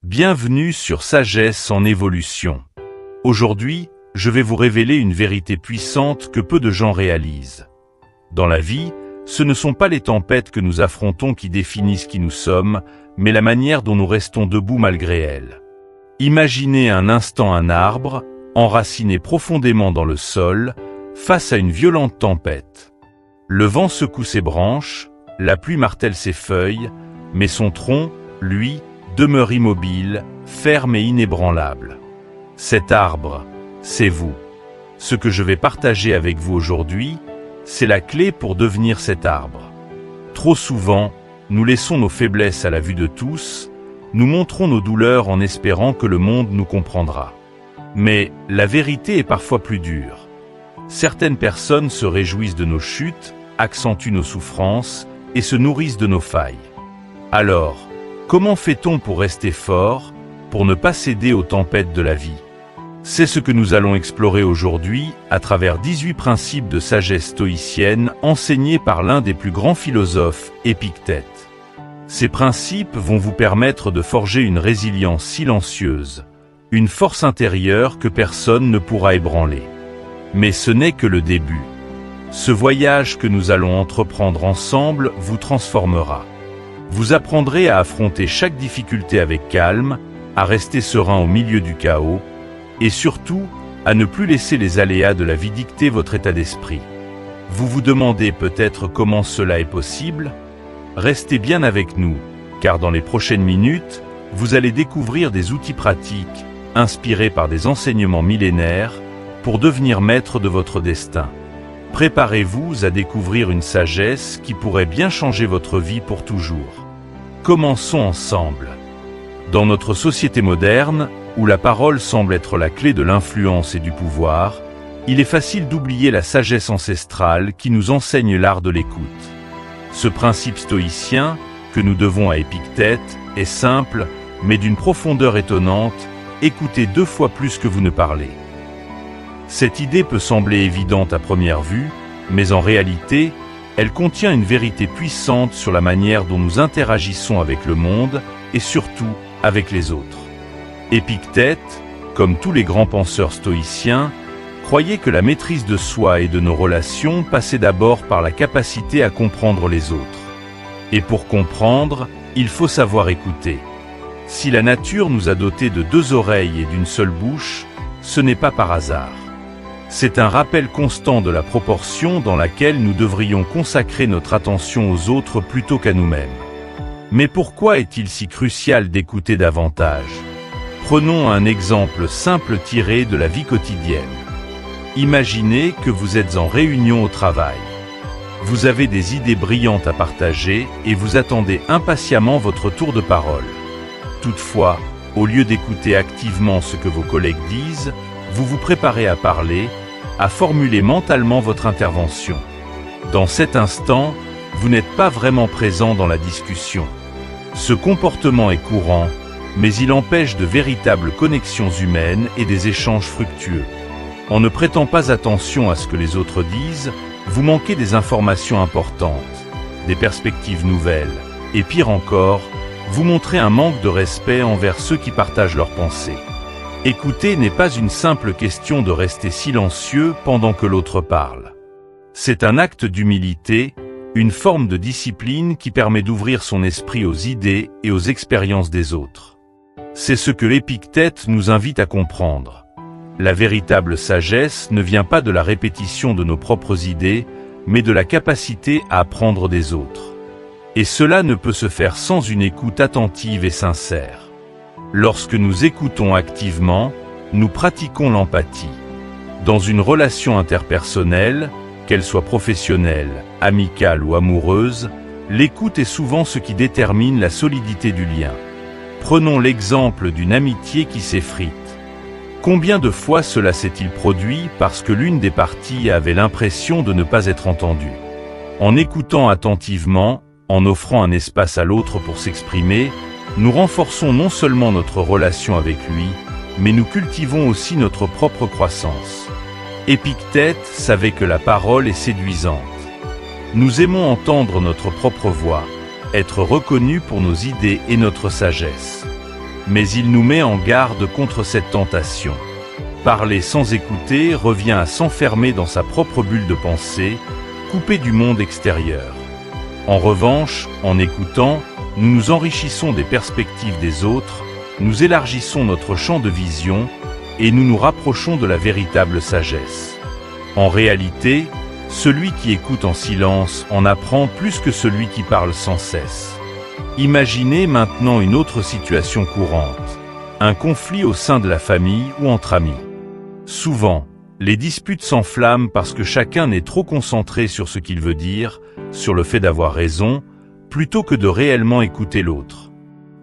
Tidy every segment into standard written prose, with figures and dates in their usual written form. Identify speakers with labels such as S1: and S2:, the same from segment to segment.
S1: Bienvenue sur Sagesse en évolution. Aujourd'hui, je vais vous révéler une vérité puissante que peu de gens réalisent. Dans la vie, ce ne sont pas les tempêtes que nous affrontons qui définissent qui nous sommes, mais la manière dont nous restons debout malgré elles. Imaginez un instant un arbre, enraciné profondément dans le sol, face à une violente tempête. Le vent secoue ses branches, la pluie martèle ses feuilles, mais son tronc, lui, demeure immobile, ferme et inébranlable. Cet arbre, c'est vous. Ce que je vais partager avec vous aujourd'hui, c'est la clé pour devenir cet arbre. Trop souvent, nous laissons nos faiblesses à la vue de tous, nous montrons nos douleurs en espérant que le monde nous comprendra. Mais la vérité est parfois plus dure. Certaines personnes se réjouissent de nos chutes, accentuent nos souffrances et se nourrissent de nos failles. Alors, comment fait-on pour rester fort, pour ne pas céder aux tempêtes de la vie? C'est ce que nous allons explorer aujourd'hui à travers 18 principes de sagesse stoïcienne enseignés par l'un des plus grands philosophes, Épictète. Ces principes vont vous permettre de forger une résilience silencieuse, une force intérieure que personne ne pourra ébranler. Mais ce n'est que le début. Ce voyage que nous allons entreprendre ensemble vous transformera. Vous apprendrez à affronter chaque difficulté avec calme, à rester serein au milieu du chaos, et surtout, à ne plus laisser les aléas de la vie dicter votre état d'esprit. Vous vous demandez peut-être comment cela est possible? Restez bien avec nous, car dans les prochaines minutes, vous allez découvrir des outils pratiques, inspirés par des enseignements millénaires, pour devenir maître de votre destin. Préparez-vous à découvrir une sagesse qui pourrait bien changer votre vie pour toujours. Commençons ensemble. Dans notre société moderne, où la parole semble être la clé de l'influence et du pouvoir, il est facile d'oublier la sagesse ancestrale qui nous enseigne l'art de l'écoute. Ce principe stoïcien, que nous devons à Épictète, est simple, mais d'une profondeur étonnante: écoutez 2 fois plus que vous ne parlez. Cette idée peut sembler évidente à première vue, mais en réalité, elle contient une vérité puissante sur la manière dont nous interagissons avec le monde et surtout avec les autres. Épictète, comme tous les grands penseurs stoïciens, croyait que la maîtrise de soi et de nos relations passait d'abord par la capacité à comprendre les autres. Et pour comprendre, il faut savoir écouter. Si la nature nous a dotés de 2 oreilles et d'une seule bouche, ce n'est pas par hasard. C'est un rappel constant de la proportion dans laquelle nous devrions consacrer notre attention aux autres plutôt qu'à nous-mêmes. Mais pourquoi est-il si crucial d'écouter davantage? Prenons un exemple simple tiré de la vie quotidienne. Imaginez que vous êtes en réunion au travail. Vous avez des idées brillantes à partager et vous attendez impatiemment votre tour de parole. Toutefois, au lieu d'écouter activement ce que vos collègues disent, vous vous préparez à parler, à formuler mentalement votre intervention. Dans cet instant, vous n'êtes pas vraiment présent dans la discussion. Ce comportement est courant, mais il empêche de véritables connexions humaines et des échanges fructueux. En ne prêtant pas attention à ce que les autres disent, vous manquez des informations importantes, des perspectives nouvelles, et pire encore, vous montrez un manque de respect envers ceux qui partagent leurs pensées. Écouter n'est pas une simple question de rester silencieux pendant que l'autre parle. C'est un acte d'humilité, une forme de discipline qui permet d'ouvrir son esprit aux idées et aux expériences des autres. C'est ce que Épictète nous invite à comprendre. La véritable sagesse ne vient pas de la répétition de nos propres idées, mais de la capacité à apprendre des autres. Et cela ne peut se faire sans une écoute attentive et sincère. Lorsque nous écoutons activement, nous pratiquons l'empathie. Dans une relation interpersonnelle, qu'elle soit professionnelle, amicale ou amoureuse, l'écoute est souvent ce qui détermine la solidité du lien. Prenons l'exemple d'une amitié qui s'effrite. Combien de fois cela s'est-il produit parce que l'une des parties avait l'impression de ne pas être entendue? En écoutant attentivement, en offrant un espace à l'autre pour s'exprimer, nous renforçons non seulement notre relation avec lui, mais nous cultivons aussi notre propre croissance. Épictète savait que la parole est séduisante. Nous aimons entendre notre propre voix, être reconnus pour nos idées et notre sagesse. mais il nous met en garde contre cette tentation. Parler sans écouter revient à s'enfermer dans sa propre bulle de pensée, coupée du monde extérieur. En revanche, en écoutant, nous nous enrichissons des perspectives des autres, nous élargissons notre champ de vision et nous nous rapprochons de la véritable sagesse. En réalité, celui qui écoute en silence en apprend plus que celui qui parle sans cesse. Imaginez maintenant une autre situation courante, un conflit au sein de la famille ou entre amis. Souvent, les disputes s'enflamment parce que chacun est trop concentré sur ce qu'il veut dire, sur le fait d'avoir raison, plutôt que de réellement écouter l'autre.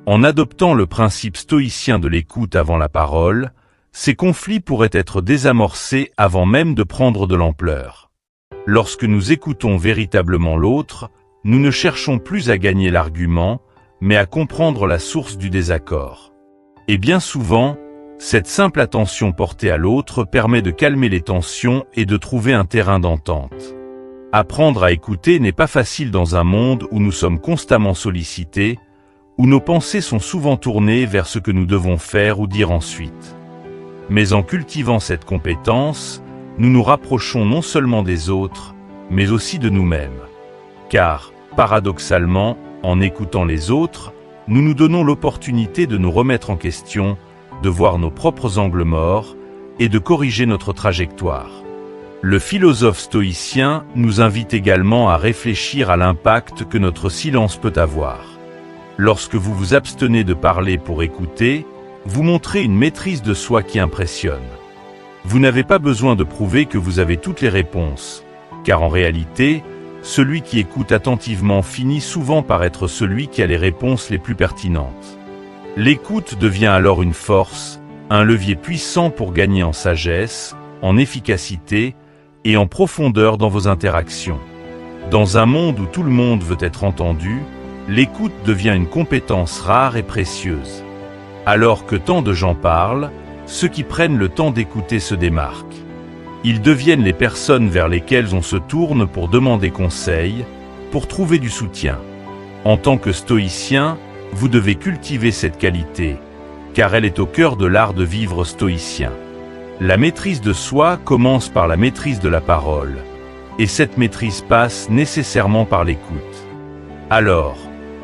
S1: En adoptant le principe stoïcien de l'écoute avant la parole, ces conflits pourraient être désamorcés avant même de prendre de l'ampleur. Lorsque nous écoutons véritablement l'autre, nous ne cherchons plus à gagner l'argument, mais à comprendre la source du désaccord. Et bien souvent, cette simple attention portée à l'autre permet de calmer les tensions et de trouver un terrain d'entente. Apprendre à écouter n'est pas facile dans un monde où nous sommes constamment sollicités, où nos pensées sont souvent tournées vers ce que nous devons faire ou dire ensuite. Mais en cultivant cette compétence, nous nous rapprochons non seulement des autres, mais aussi de nous-mêmes. Car, paradoxalement, en écoutant les autres, nous nous donnons l'opportunité de nous remettre en question, de voir nos propres angles morts et de corriger notre trajectoire. Le philosophe stoïcien nous invite également à réfléchir à l'impact que notre silence peut avoir. Lorsque vous vous abstenez de parler pour écouter, vous montrez une maîtrise de soi qui impressionne. Vous n'avez pas besoin de prouver que vous avez toutes les réponses, car en réalité, celui qui écoute attentivement finit souvent par être celui qui a les réponses les plus pertinentes. L'écoute devient alors une force, un levier puissant pour gagner en sagesse, en efficacité et en profondeur dans vos interactions. Dans un monde où tout le monde veut être entendu, l'écoute devient une compétence rare et précieuse. Alors que tant de gens parlent, ceux qui prennent le temps d'écouter se démarquent. Ils deviennent les personnes vers lesquelles on se tourne pour demander conseil, pour trouver du soutien. En tant que stoïcien, vous devez cultiver cette qualité, car elle est au cœur de l'art de vivre stoïcien. La maîtrise de soi commence par la maîtrise de la parole, et cette maîtrise passe nécessairement par l'écoute. Alors,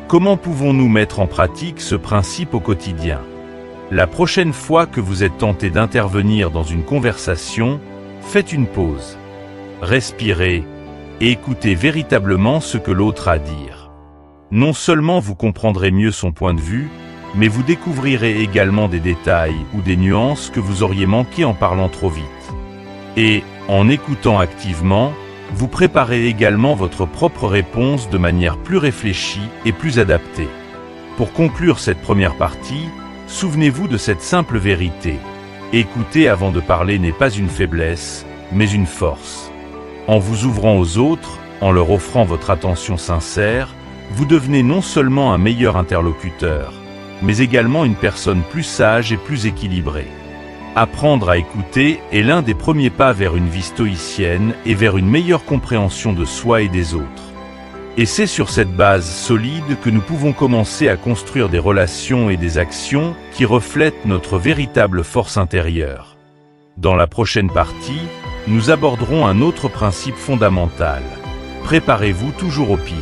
S1: comment pouvons-nous mettre en pratique ce principe au quotidien? La prochaine fois que vous êtes tenté d'intervenir dans une conversation, faites une pause. Respirez et écoutez véritablement ce que l'autre a à dire. Non seulement vous comprendrez mieux son point de vue, mais vous découvrirez également des détails ou des nuances que vous auriez manqué en parlant trop vite. Et, en écoutant activement, vous préparez également votre propre réponse de manière plus réfléchie et plus adaptée. Pour conclure cette première partie, souvenez-vous de cette simple vérité. Écouter avant de parler n'est pas une faiblesse, mais une force. En vous ouvrant aux autres, en leur offrant votre attention sincère, vous devenez non seulement un meilleur interlocuteur, mais également une personne plus sage et plus équilibrée. Apprendre à écouter est l'un des premiers pas vers une vie stoïcienne et vers une meilleure compréhension de soi et des autres. Et c'est sur cette base solide que nous pouvons commencer à construire des relations et des actions qui reflètent notre véritable force intérieure. Dans la prochaine partie, nous aborderons un autre principe fondamental. Préparez-vous toujours au pire.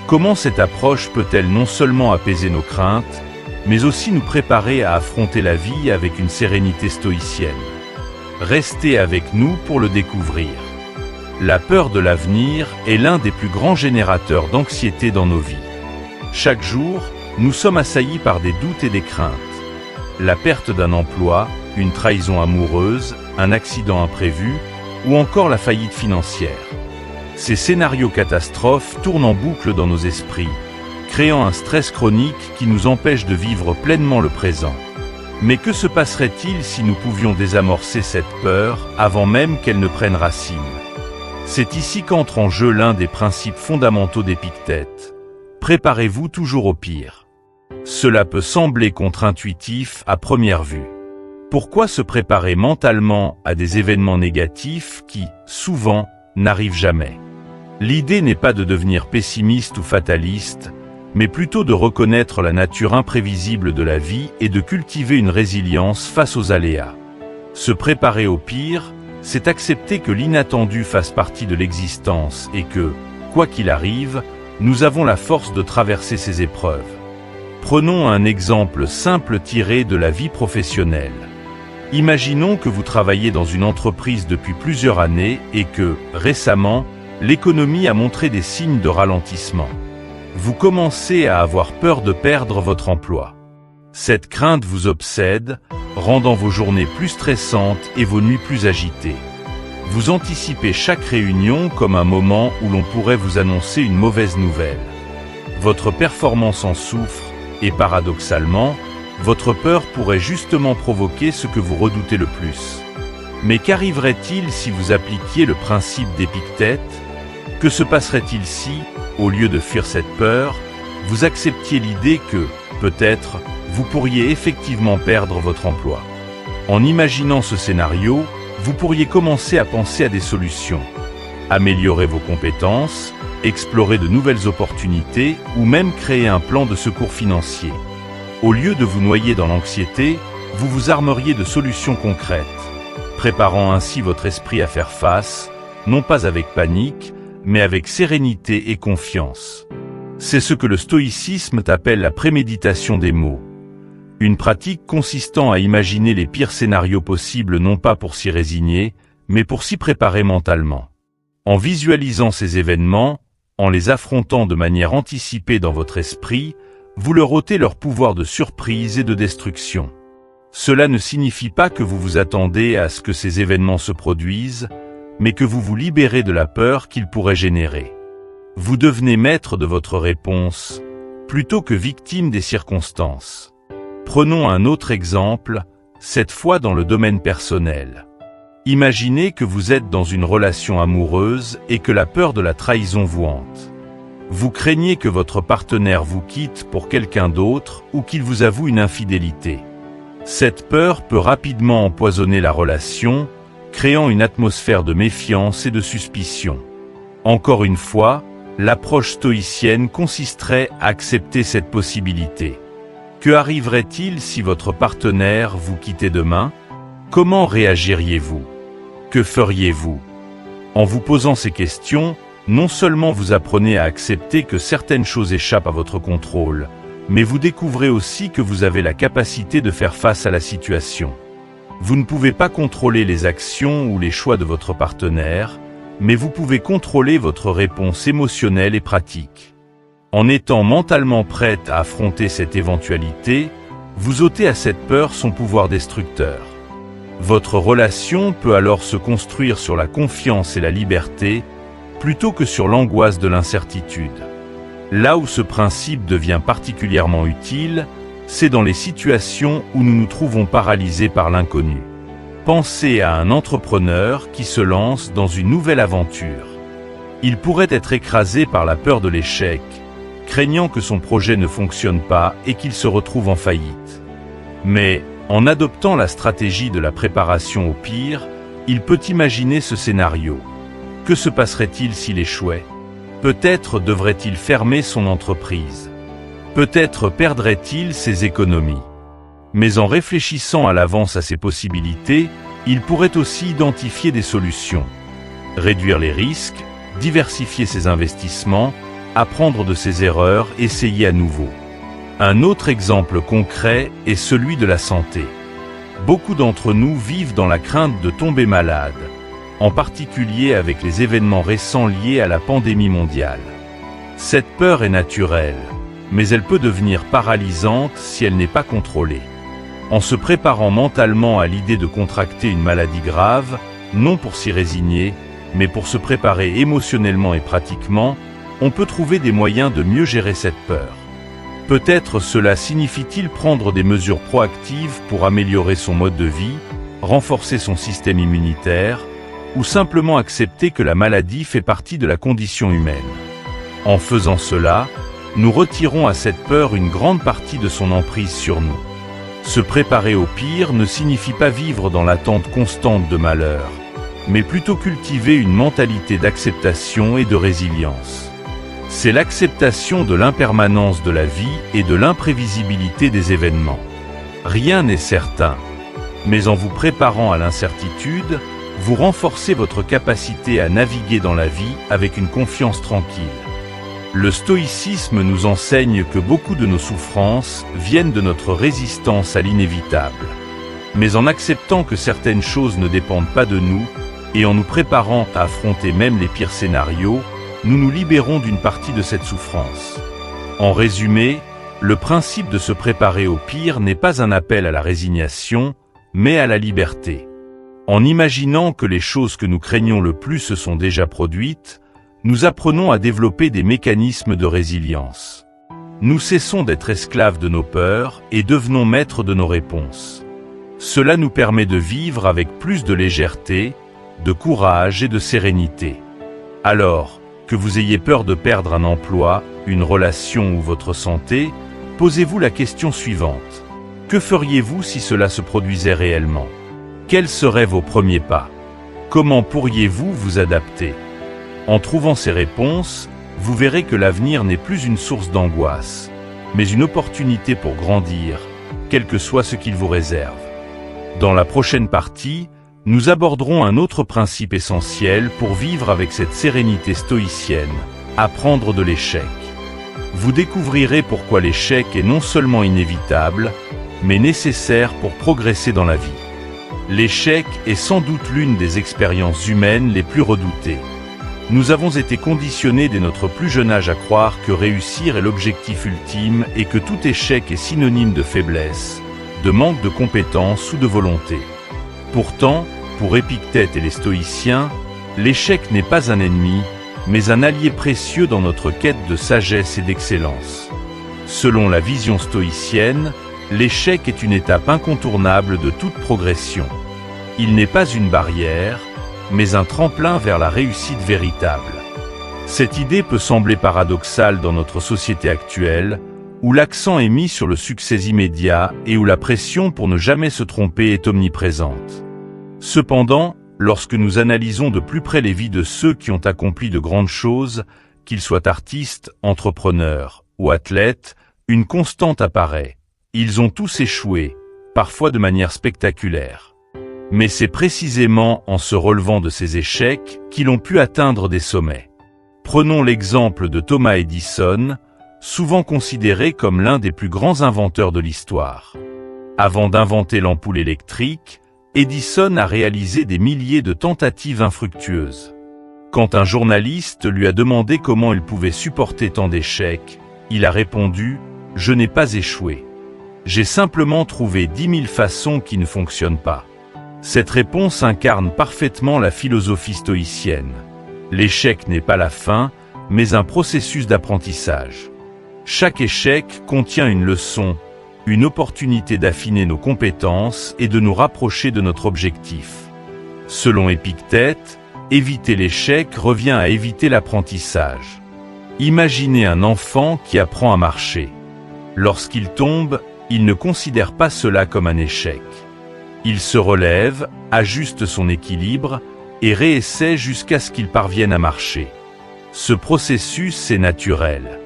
S1: Comment cette approche peut-elle non seulement apaiser nos craintes, mais aussi nous préparer à affronter la vie avec une sérénité stoïcienne? Restez avec nous pour le découvrir. La peur de l'avenir est l'un des plus grands générateurs d'anxiété dans nos vies. Chaque jour, nous sommes assaillis par des doutes et des craintes. La perte d'un emploi, une trahison amoureuse, un accident imprévu, ou encore la faillite financière. Ces scénarios catastrophes tournent en boucle dans nos esprits, créant un stress chronique qui nous empêche de vivre pleinement le présent. Mais que se passerait-il si nous pouvions désamorcer cette peur avant même qu'elle ne prenne racine? C'est ici qu'entre en jeu l'un des principes fondamentaux d'Épictète. Préparez-vous toujours au pire. Cela peut sembler contre-intuitif à première vue. Pourquoi se préparer mentalement à des événements négatifs qui, souvent, n'arrivent jamais? L'idée n'est pas de devenir pessimiste ou fataliste, mais plutôt de reconnaître la nature imprévisible de la vie et de cultiver une résilience face aux aléas. Se préparer au pire, c'est accepter que l'inattendu fasse partie de l'existence et que, quoi qu'il arrive, nous avons la force de traverser ces épreuves. Prenons un exemple simple tiré de la vie professionnelle. Imaginons que vous travaillez dans une entreprise depuis plusieurs années et que, récemment, l'économie a montré des signes de ralentissement. Vous commencez à avoir peur de perdre votre emploi. Cette crainte vous obsède, rendant vos journées plus stressantes et vos nuits plus agitées. Vous anticipez chaque réunion comme un moment où l'on pourrait vous annoncer une mauvaise nouvelle. Votre performance en souffre et paradoxalement, votre peur pourrait justement provoquer ce que vous redoutez le plus. Mais qu'arriverait-il si vous appliquiez le principe d'Épictète ? Que se passerait-il si, au lieu de fuir cette peur, vous acceptiez l'idée que, peut-être, vous pourriez effectivement perdre votre emploi? En imaginant ce scénario, vous pourriez commencer à penser à des solutions. Améliorer vos compétences, explorer de nouvelles opportunités ou même créer un plan de secours financier. Au lieu de vous noyer dans l'anxiété, vous vous armeriez de solutions concrètes, préparant ainsi votre esprit à faire face, non pas avec panique, mais avec sérénité et confiance. C'est ce que le stoïcisme appelle la préméditation des maux. Une pratique consistant à imaginer les pires scénarios possibles non pas pour s'y résigner, mais pour s'y préparer mentalement. En visualisant ces événements, en les affrontant de manière anticipée dans votre esprit, vous leur ôtez leur pouvoir de surprise et de destruction. Cela ne signifie pas que vous vous attendez à ce que ces événements se produisent, mais que vous vous libérez de la peur qu'ils pourraient générer. Vous devenez maître de votre réponse, plutôt que victime des circonstances. Prenons un autre exemple, cette fois dans le domaine personnel. Imaginez que vous êtes dans une relation amoureuse et que la peur de la trahison vous hante. Vous craignez que votre partenaire vous quitte pour quelqu'un d'autre ou qu'il vous avoue une infidélité. Cette peur peut rapidement empoisonner la relation, créant une atmosphère de méfiance et de suspicion. Encore une fois, l'approche stoïcienne consisterait à accepter cette possibilité. Que arriverait-il si votre partenaire vous quittait demain? Comment réagiriez-vous? Que feriez-vous? En vous posant ces questions, non seulement vous apprenez à accepter que certaines choses échappent à votre contrôle, mais vous découvrez aussi que vous avez la capacité de faire face à la situation. Vous ne pouvez pas contrôler les actions ou les choix de votre partenaire, mais vous pouvez contrôler votre réponse émotionnelle et pratique. En étant mentalement prête à affronter cette éventualité, vous ôtez à cette peur son pouvoir destructeur. Votre relation peut alors se construire sur la confiance et la liberté, plutôt que sur l'angoisse de l'incertitude. Là où ce principe devient particulièrement utile, c'est dans les situations où nous nous trouvons paralysés par l'inconnu. Pensez à un entrepreneur qui se lance dans une nouvelle aventure. Il pourrait être écrasé par la peur de l'échec, craignant que son projet ne fonctionne pas et qu'il se retrouve en faillite. Mais, en adoptant la stratégie de la préparation au pire, il peut imaginer ce scénario. Que se passerait-il s'il échouait? Peut-être devrait-il fermer son entreprise. Peut-être perdrait-il ses économies. Mais en réfléchissant à l'avance à ces possibilités, il pourrait aussi identifier des solutions. Réduire les risques, diversifier ses investissements, apprendre de ses erreurs, essayer à nouveau. Un autre exemple concret est celui de la santé. Beaucoup d'entre nous vivent dans la crainte de tomber malade, en particulier avec les événements récents liés à la pandémie mondiale. Cette peur est naturelle, mais elle peut devenir paralysante si elle n'est pas contrôlée. En se préparant mentalement à l'idée de contracter une maladie grave, non pour s'y résigner, mais pour se préparer émotionnellement et pratiquement, on peut trouver des moyens de mieux gérer cette peur. Peut-être cela signifie-t-il prendre des mesures proactives pour améliorer son mode de vie, renforcer son système immunitaire, ou simplement accepter que la maladie fait partie de la condition humaine. En faisant cela, nous retirons à cette peur une grande partie de son emprise sur nous. Se préparer au pire ne signifie pas vivre dans l'attente constante de malheur, mais plutôt cultiver une mentalité d'acceptation et de résilience. C'est l'acceptation de l'impermanence de la vie et de l'imprévisibilité des événements. Rien n'est certain, mais en vous préparant à l'incertitude, vous renforcez votre capacité à naviguer dans la vie avec une confiance tranquille. Le stoïcisme nous enseigne que beaucoup de nos souffrances viennent de notre résistance à l'inévitable. Mais en acceptant que certaines choses ne dépendent pas de nous, et en nous préparant à affronter même les pires scénarios, nous nous libérons d'une partie de cette souffrance. En résumé, le principe de se préparer au pire n'est pas un appel à la résignation, mais à la liberté. En imaginant que les choses que nous craignons le plus se sont déjà produites, nous apprenons à développer des mécanismes de résilience. Nous cessons d'être esclaves de nos peurs et devenons maîtres de nos réponses. Cela nous permet de vivre avec plus de légèreté, de courage et de sérénité. Alors, que vous ayez peur de perdre un emploi, une relation ou votre santé, posez-vous la question suivante. Que feriez-vous si cela se produisait réellement? Quels seraient vos premiers pas? Comment pourriez-vous vous adapter? En trouvant ces réponses, vous verrez que l'avenir n'est plus une source d'angoisse, mais une opportunité pour grandir, quel que soit ce qu'il vous réserve. Dans la prochaine partie, nous aborderons un autre principe essentiel pour vivre avec cette sérénité stoïcienne, apprendre de l'échec. Vous découvrirez pourquoi l'échec est non seulement inévitable, mais nécessaire pour progresser dans la vie. L'échec est sans doute l'une des expériences humaines les plus redoutées. Nous avons été conditionnés dès notre plus jeune âge à croire que réussir est l'objectif ultime et que tout échec est synonyme de faiblesse, de manque de compétences ou de volonté. Pourtant, pour Épictète et les stoïciens, l'échec n'est pas un ennemi, mais un allié précieux dans notre quête de sagesse et d'excellence. Selon la vision stoïcienne, l'échec est une étape incontournable de toute progression. Il n'est pas une barrière, mais un tremplin vers la réussite véritable. Cette idée peut sembler paradoxale dans notre société actuelle, où l'accent est mis sur le succès immédiat et où la pression pour ne jamais se tromper est omniprésente. Cependant, lorsque nous analysons de plus près les vies de ceux qui ont accompli de grandes choses, qu'ils soient artistes, entrepreneurs ou athlètes, une constante apparaît. Ils ont tous échoué, parfois de manière spectaculaire. Mais c'est précisément en se relevant de ces échecs qu'ils ont pu atteindre des sommets. Prenons l'exemple de Thomas Edison, souvent considéré comme l'un des plus grands inventeurs de l'histoire. Avant d'inventer l'ampoule électrique, Edison a réalisé des milliers de tentatives infructueuses. Quand un journaliste lui a demandé comment il pouvait supporter tant d'échecs, il a répondu « Je n'ai pas échoué. J'ai simplement trouvé 10 000 façons qui ne fonctionnent pas. » Cette réponse incarne parfaitement la philosophie stoïcienne. L'échec n'est pas la fin, mais un processus d'apprentissage. Chaque échec contient une leçon, une opportunité d'affiner nos compétences et de nous rapprocher de notre objectif. Selon Épictète, éviter l'échec revient à éviter l'apprentissage. Imaginez un enfant qui apprend à marcher. Lorsqu'il tombe, il ne considère pas cela comme un échec. Il se relève, ajuste son équilibre et réessaie jusqu'à ce qu'il parvienne à marcher. Ce processus est naturel.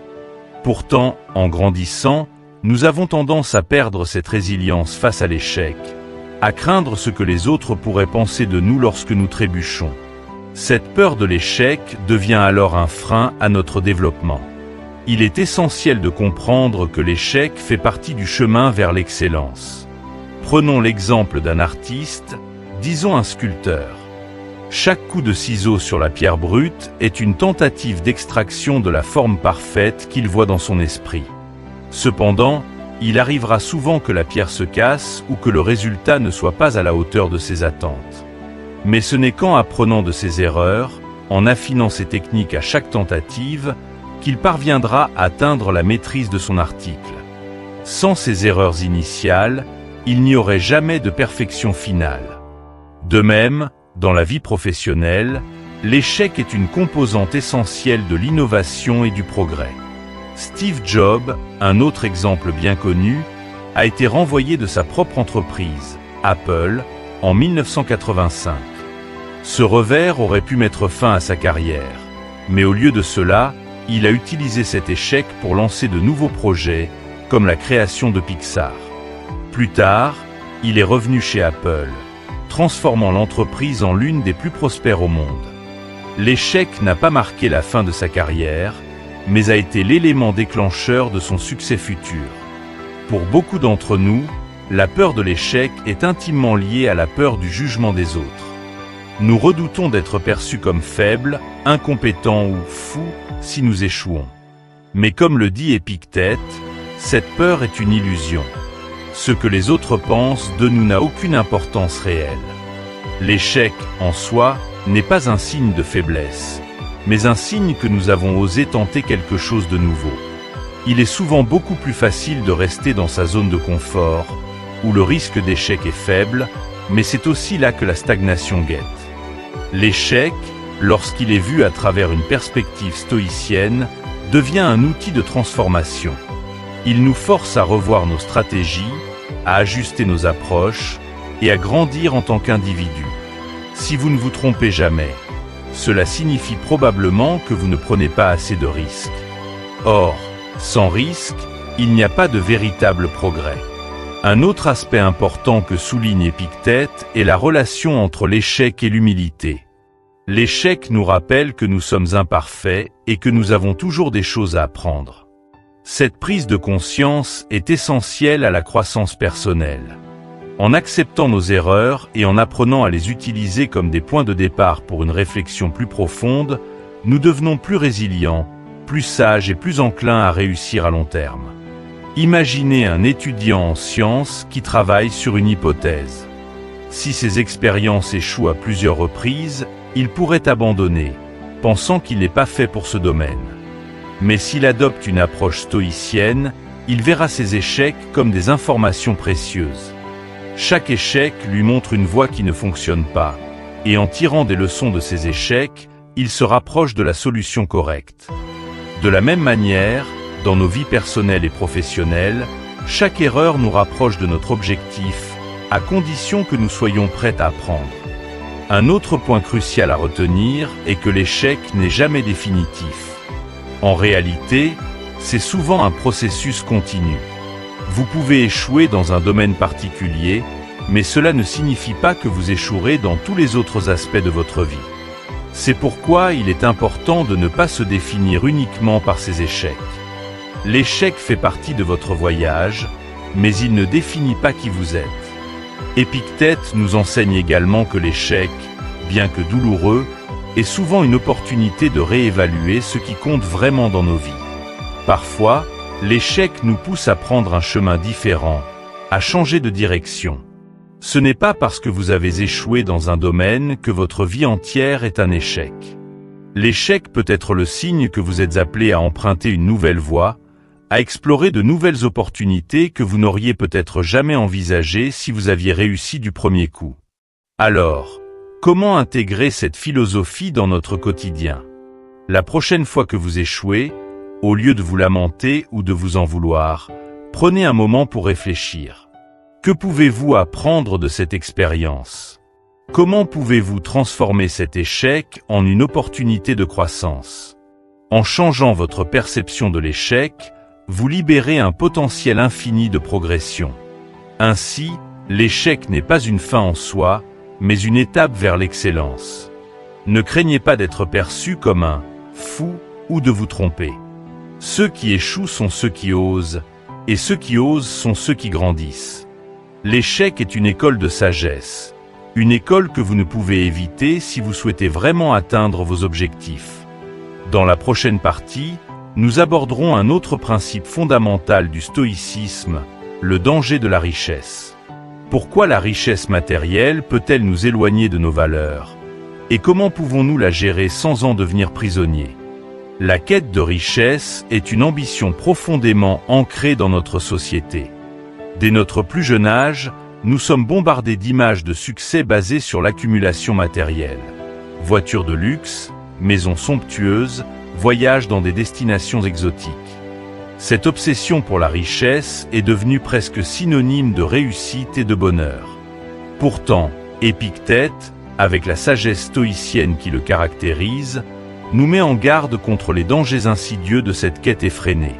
S1: Pourtant, en grandissant, nous avons tendance à perdre cette résilience face à l'échec, à craindre ce que les autres pourraient penser de nous lorsque nous trébuchons. Cette peur de l'échec devient alors un frein à notre développement. Il est essentiel de comprendre que l'échec fait partie du chemin vers l'excellence. Prenons l'exemple d'un artiste, disons un sculpteur. Chaque coup de ciseau sur la pierre brute est une tentative d'extraction de la forme parfaite qu'il voit dans son esprit. Cependant, il arrivera souvent que la pierre se casse ou que le résultat ne soit pas à la hauteur de ses attentes. Mais ce n'est qu'en apprenant de ses erreurs, en affinant ses techniques à chaque tentative, qu'il parviendra à atteindre la maîtrise de son article. Sans ces erreurs initiales, il n'y aurait jamais de perfection finale. De même, dans la vie professionnelle, l'échec est une composante essentielle de l'innovation et du progrès. Steve Jobs, un autre exemple bien connu, a été renvoyé de sa propre entreprise, Apple, en 1985. Ce revers aurait pu mettre fin à sa carrière, mais au lieu de cela, il a utilisé cet échec pour lancer de nouveaux projets, comme la création de Pixar. Plus tard, il est revenu chez Apple, transformant l'entreprise en l'une des plus prospères au monde. L'échec n'a pas marqué la fin de sa carrière, mais a été l'élément déclencheur de son succès futur. Pour beaucoup d'entre nous, la peur de l'échec est intimement liée à la peur du jugement des autres. Nous redoutons d'être perçus comme faibles, incompétents ou fous si nous échouons. Mais comme le dit Épictète, cette peur est une illusion. Ce que les autres pensent de nous n'a aucune importance réelle. L'échec, en soi, n'est pas un signe de faiblesse, mais un signe que nous avons osé tenter quelque chose de nouveau. Il est souvent beaucoup plus facile de rester dans sa zone de confort, où le risque d'échec est faible, mais c'est aussi là que la stagnation guette. L'échec, lorsqu'il est vu à travers une perspective stoïcienne, devient un outil de transformation. Il nous force à revoir nos stratégies, à ajuster nos approches et à grandir en tant qu'individu. Si vous ne vous trompez jamais, cela signifie probablement que vous ne prenez pas assez de risques. Or, sans risque, il n'y a pas de véritable progrès. Un autre aspect important que souligne Épictète est la relation entre l'échec et l'humilité. L'échec nous rappelle que nous sommes imparfaits et que nous avons toujours des choses à apprendre. Cette prise de conscience est essentielle à la croissance personnelle. En acceptant nos erreurs et en apprenant à les utiliser comme des points de départ pour une réflexion plus profonde, nous devenons plus résilients, plus sages et plus enclins à réussir à long terme. Imaginez un étudiant en sciences qui travaille sur une hypothèse. Si ses expériences échouent à plusieurs reprises, il pourrait abandonner, pensant qu'il n'est pas fait pour ce domaine. Mais s'il adopte une approche stoïcienne, il verra ses échecs comme des informations précieuses. Chaque échec lui montre une voie qui ne fonctionne pas, et en tirant des leçons de ses échecs, il se rapproche de la solution correcte. De la même manière, dans nos vies personnelles et professionnelles, chaque erreur nous rapproche de notre objectif, à condition que nous soyons prêts à apprendre. Un autre point crucial à retenir est que l'échec n'est jamais définitif. En réalité, c'est souvent un processus continu. Vous pouvez échouer dans un domaine particulier, mais cela ne signifie pas que vous échouerez dans tous les autres aspects de votre vie. C'est pourquoi il est important de ne pas se définir uniquement par ces échecs. L'échec fait partie de votre voyage, mais il ne définit pas qui vous êtes. Épictète nous enseigne également que l'échec, bien que douloureux, est souvent une opportunité de réévaluer ce qui compte vraiment dans nos vies. Parfois, l'échec nous pousse à prendre un chemin différent, à changer de direction. Ce n'est pas parce que vous avez échoué dans un domaine que votre vie entière est un échec. L'échec peut être le signe que vous êtes appelé à emprunter une nouvelle voie, à explorer de nouvelles opportunités que vous n'auriez peut-être jamais envisagées si vous aviez réussi du premier coup. Alors, comment intégrer cette philosophie dans notre quotidien? La prochaine fois que vous échouez, au lieu de vous lamenter ou de vous en vouloir, prenez un moment pour réfléchir. Que pouvez-vous apprendre de cette expérience? Comment pouvez-vous transformer cet échec en une opportunité de croissance? En changeant votre perception de l'échec, vous libérez un potentiel infini de progression. Ainsi, l'échec n'est pas une fin en soi, mais une étape vers l'excellence. Ne craignez pas d'être perçu comme un fou ou de vous tromper. Ceux qui échouent sont ceux qui osent, et ceux qui osent sont ceux qui grandissent. L'échec est une école de sagesse, une école que vous ne pouvez éviter si vous souhaitez vraiment atteindre vos objectifs. Dans la prochaine partie, nous aborderons un autre principe fondamental du stoïcisme, le danger de la richesse. Pourquoi la richesse matérielle peut-elle nous éloigner de nos valeurs? Et comment pouvons-nous la gérer sans en devenir prisonniers? La quête de richesse est une ambition profondément ancrée dans notre société. Dès notre plus jeune âge, nous sommes bombardés d'images de succès basées sur l'accumulation matérielle. Voitures de luxe, maisons somptueuses, voyages dans des destinations exotiques. Cette obsession pour la richesse est devenue presque synonyme de réussite et de bonheur. Pourtant, Épictète, avec la sagesse stoïcienne qui le caractérise, nous met en garde contre les dangers insidieux de cette quête effrénée.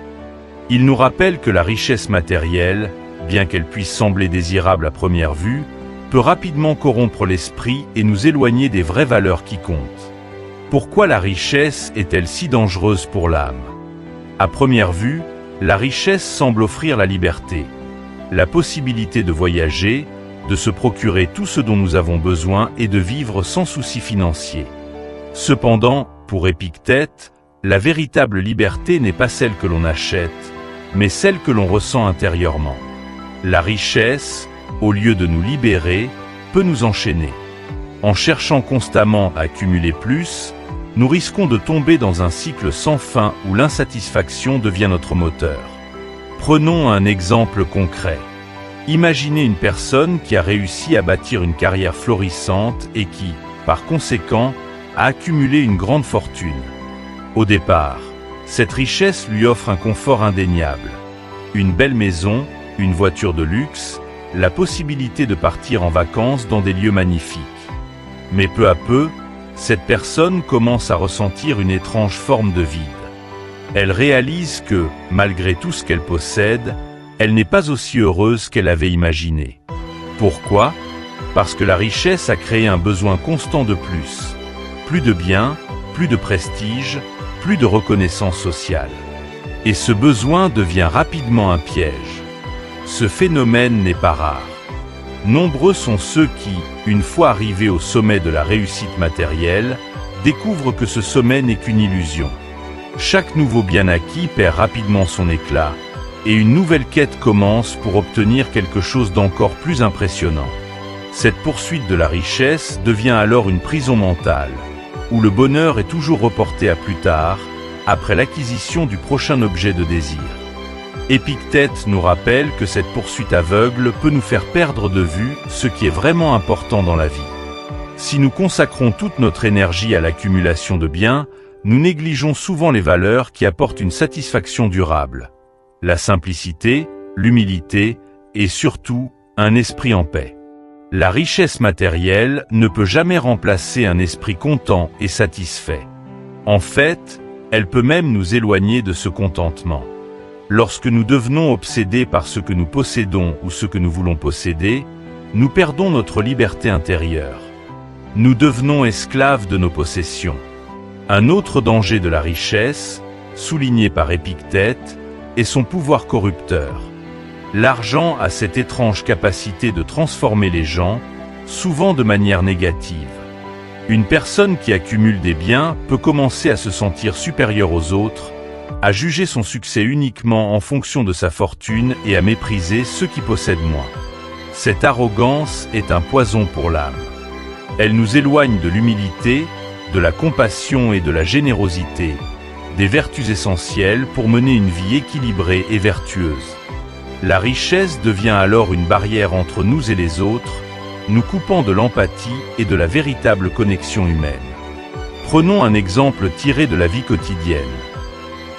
S1: Il nous rappelle que la richesse matérielle, bien qu'elle puisse sembler désirable à première vue, peut rapidement corrompre l'esprit et nous éloigner des vraies valeurs qui comptent. Pourquoi la richesse est-elle si dangereuse pour l'âme? À première vue, la richesse semble offrir la liberté, la possibilité de voyager, de se procurer tout ce dont nous avons besoin et de vivre sans souci financier. Cependant, pour Épictète, la véritable liberté n'est pas celle que l'on achète, mais celle que l'on ressent intérieurement. La richesse, au lieu de nous libérer, peut nous enchaîner. En cherchant constamment à accumuler plus, nous risquons de tomber dans un cycle sans fin où l'insatisfaction devient notre moteur. Prenons un exemple concret. Imaginez une personne qui a réussi à bâtir une carrière florissante et qui, par conséquent, a accumulé une grande fortune. Au départ, cette richesse lui offre un confort indéniable. Une belle maison, une voiture de luxe, la possibilité de partir en vacances dans des lieux magnifiques. Mais peu à peu, cette personne commence à ressentir une étrange forme de vide. Elle réalise que, malgré tout ce qu'elle possède, elle n'est pas aussi heureuse qu'elle avait imaginé. Pourquoi? Parce que la richesse a créé un besoin constant de plus. Plus de biens, plus de prestige, plus de reconnaissance sociale. Et ce besoin devient rapidement un piège. Ce phénomène n'est pas rare. Nombreux sont ceux qui, une fois arrivés au sommet de la réussite matérielle, découvrent que ce sommet n'est qu'une illusion. Chaque nouveau bien acquis perd rapidement son éclat, et une nouvelle quête commence pour obtenir quelque chose d'encore plus impressionnant. Cette poursuite de la richesse devient alors une prison mentale, où le bonheur est toujours reporté à plus tard, après l'acquisition du prochain objet de désir. Épictète nous rappelle que cette poursuite aveugle peut nous faire perdre de vue ce qui est vraiment important dans la vie. Si nous consacrons toute notre énergie à l'accumulation de biens, nous négligeons souvent les valeurs qui apportent une satisfaction durable. La simplicité, l'humilité et surtout, un esprit en paix. La richesse matérielle ne peut jamais remplacer un esprit content et satisfait. En fait, elle peut même nous éloigner de ce contentement. Lorsque nous devenons obsédés par ce que nous possédons ou ce que nous voulons posséder, nous perdons notre liberté intérieure. Nous devenons esclaves de nos possessions. Un autre danger de la richesse, souligné par Épictète, est son pouvoir corrupteur. L'argent a cette étrange capacité de transformer les gens, souvent de manière négative. Une personne qui accumule des biens peut commencer à se sentir supérieure aux autres, à juger son succès uniquement en fonction de sa fortune et à mépriser ceux qui possèdent moins. Cette arrogance est un poison pour l'âme. Elle nous éloigne de l'humilité, de la compassion et de la générosité, des vertus essentielles pour mener une vie équilibrée et vertueuse. La richesse devient alors une barrière entre nous et les autres, nous coupant de l'empathie et de la véritable connexion humaine. Prenons un exemple tiré de la vie quotidienne.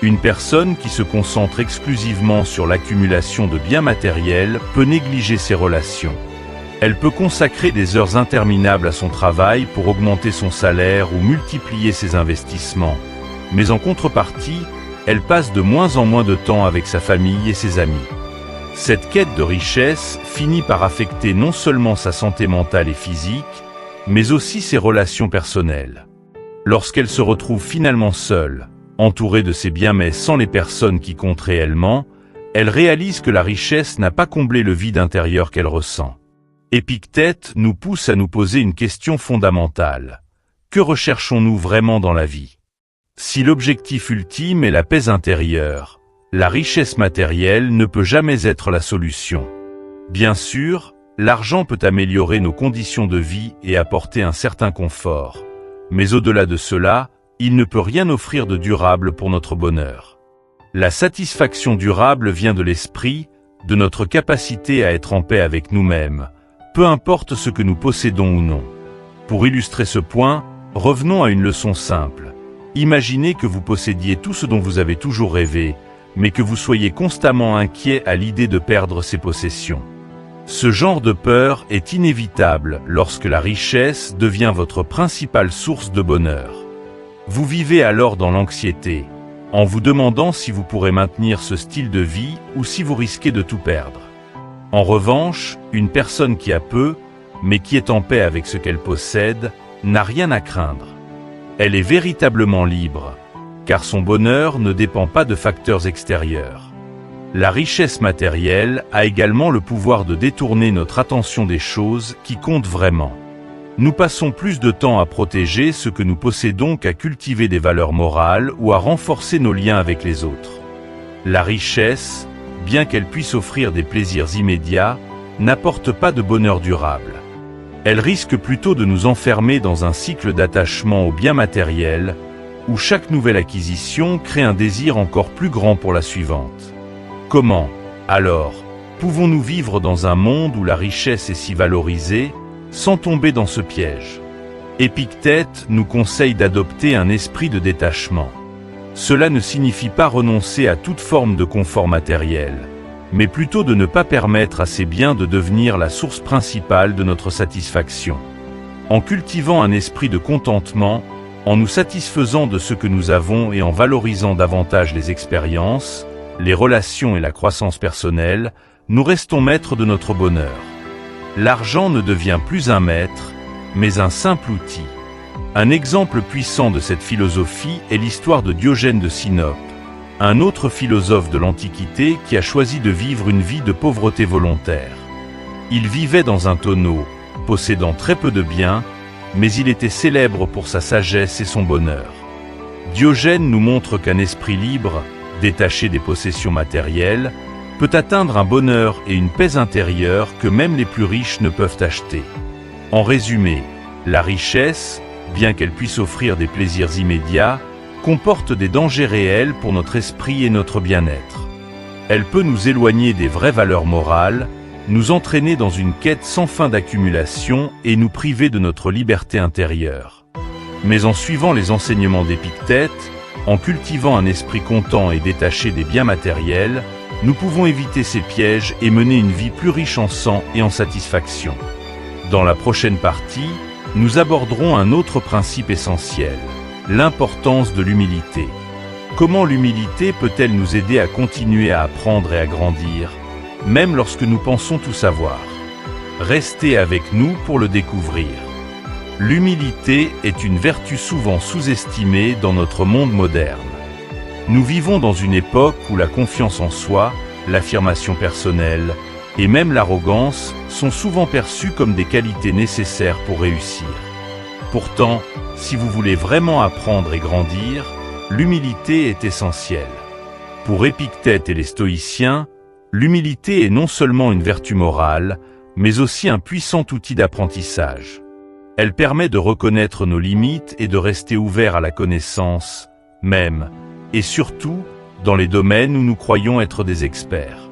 S1: Une personne qui se concentre exclusivement sur l'accumulation de biens matériels peut négliger ses relations. Elle peut consacrer des heures interminables à son travail pour augmenter son salaire ou multiplier ses investissements. Mais en contrepartie, elle passe de moins en moins de temps avec sa famille et ses amis. Cette quête de richesse finit par affecter non seulement sa santé mentale et physique, mais aussi ses relations personnelles. Lorsqu'elle se retrouve finalement seule, entourée de ses biens mais sans les personnes qui comptent réellement, elle réalise que la richesse n'a pas comblé le vide intérieur qu'elle ressent. Épictète nous pousse à nous poser une question fondamentale. Que recherchons-nous vraiment dans la vie? Si l'objectif ultime est la paix intérieure, la richesse matérielle ne peut jamais être la solution. Bien sûr, l'argent peut améliorer nos conditions de vie et apporter un certain confort. Mais au-delà de cela, il ne peut rien offrir de durable pour notre bonheur. La satisfaction durable vient de l'esprit, de notre capacité à être en paix avec nous-mêmes, peu importe ce que nous possédons ou non. Pour illustrer ce point, revenons à une leçon simple. Imaginez que vous possédiez tout ce dont vous avez toujours rêvé, mais que vous soyez constamment inquiet à l'idée de perdre ces possessions. Ce genre de peur est inévitable lorsque la richesse devient votre principale source de bonheur. Vous vivez alors dans l'anxiété, en vous demandant si vous pourrez maintenir ce style de vie ou si vous risquez de tout perdre. En revanche, une personne qui a peu, mais qui est en paix avec ce qu'elle possède, n'a rien à craindre. Elle est véritablement libre, car son bonheur ne dépend pas de facteurs extérieurs. La richesse matérielle a également le pouvoir de détourner notre attention des choses qui comptent vraiment. Nous passons plus de temps à protéger ce que nous possédons qu'à cultiver des valeurs morales ou à renforcer nos liens avec les autres. La richesse, bien qu'elle puisse offrir des plaisirs immédiats, n'apporte pas de bonheur durable. Elle risque plutôt de nous enfermer dans un cycle d'attachement aux biens matériels, où chaque nouvelle acquisition crée un désir encore plus grand pour la suivante. Comment, alors, pouvons-nous vivre dans un monde où la richesse est si valorisée, sans tomber dans ce piège? Épictète nous conseille d'adopter un esprit de détachement. Cela ne signifie pas renoncer à toute forme de confort matériel, mais plutôt de ne pas permettre à ces biens de devenir la source principale de notre satisfaction. En cultivant un esprit de contentement, en nous satisfaisant de ce que nous avons et en valorisant davantage les expériences, les relations et la croissance personnelle, nous restons maîtres de notre bonheur. L'argent ne devient plus un maître, mais un simple outil. Un exemple puissant de cette philosophie est l'histoire de Diogène de Sinope, un autre philosophe de l'Antiquité qui a choisi de vivre une vie de pauvreté volontaire. Il vivait dans un tonneau, possédant très peu de biens, mais il était célèbre pour sa sagesse et son bonheur. Diogène nous montre qu'un esprit libre, détaché des possessions matérielles, peut atteindre un bonheur et une paix intérieure que même les plus riches ne peuvent acheter. En résumé, la richesse, bien qu'elle puisse offrir des plaisirs immédiats, comporte des dangers réels pour notre esprit et notre bien-être. Elle peut nous éloigner des vraies valeurs morales, nous entraîner dans une quête sans fin d'accumulation et nous priver de notre liberté intérieure. Mais en suivant les enseignements d'Épictète, en cultivant un esprit content et détaché des biens matériels, nous pouvons éviter ces pièges et mener une vie plus riche en sang et en satisfaction. Dans la prochaine partie, nous aborderons un autre principe essentiel, l'importance de l'humilité. Comment l'humilité peut-elle nous aider à continuer à apprendre et à grandir, même lorsque nous pensons tout savoir? Restez avec nous pour le découvrir. L'humilité est une vertu souvent sous-estimée dans notre monde moderne. Nous vivons dans une époque où la confiance en soi, l'affirmation personnelle et même l'arrogance sont souvent perçues comme des qualités nécessaires pour réussir. Pourtant, si vous voulez vraiment apprendre et grandir, l'humilité est essentielle. Pour Épictète et les stoïciens, l'humilité est non seulement une vertu morale, mais aussi un puissant outil d'apprentissage. Elle permet de reconnaître nos limites et de rester ouvert à la connaissance, même, et surtout, dans les domaines où nous croyons être des experts.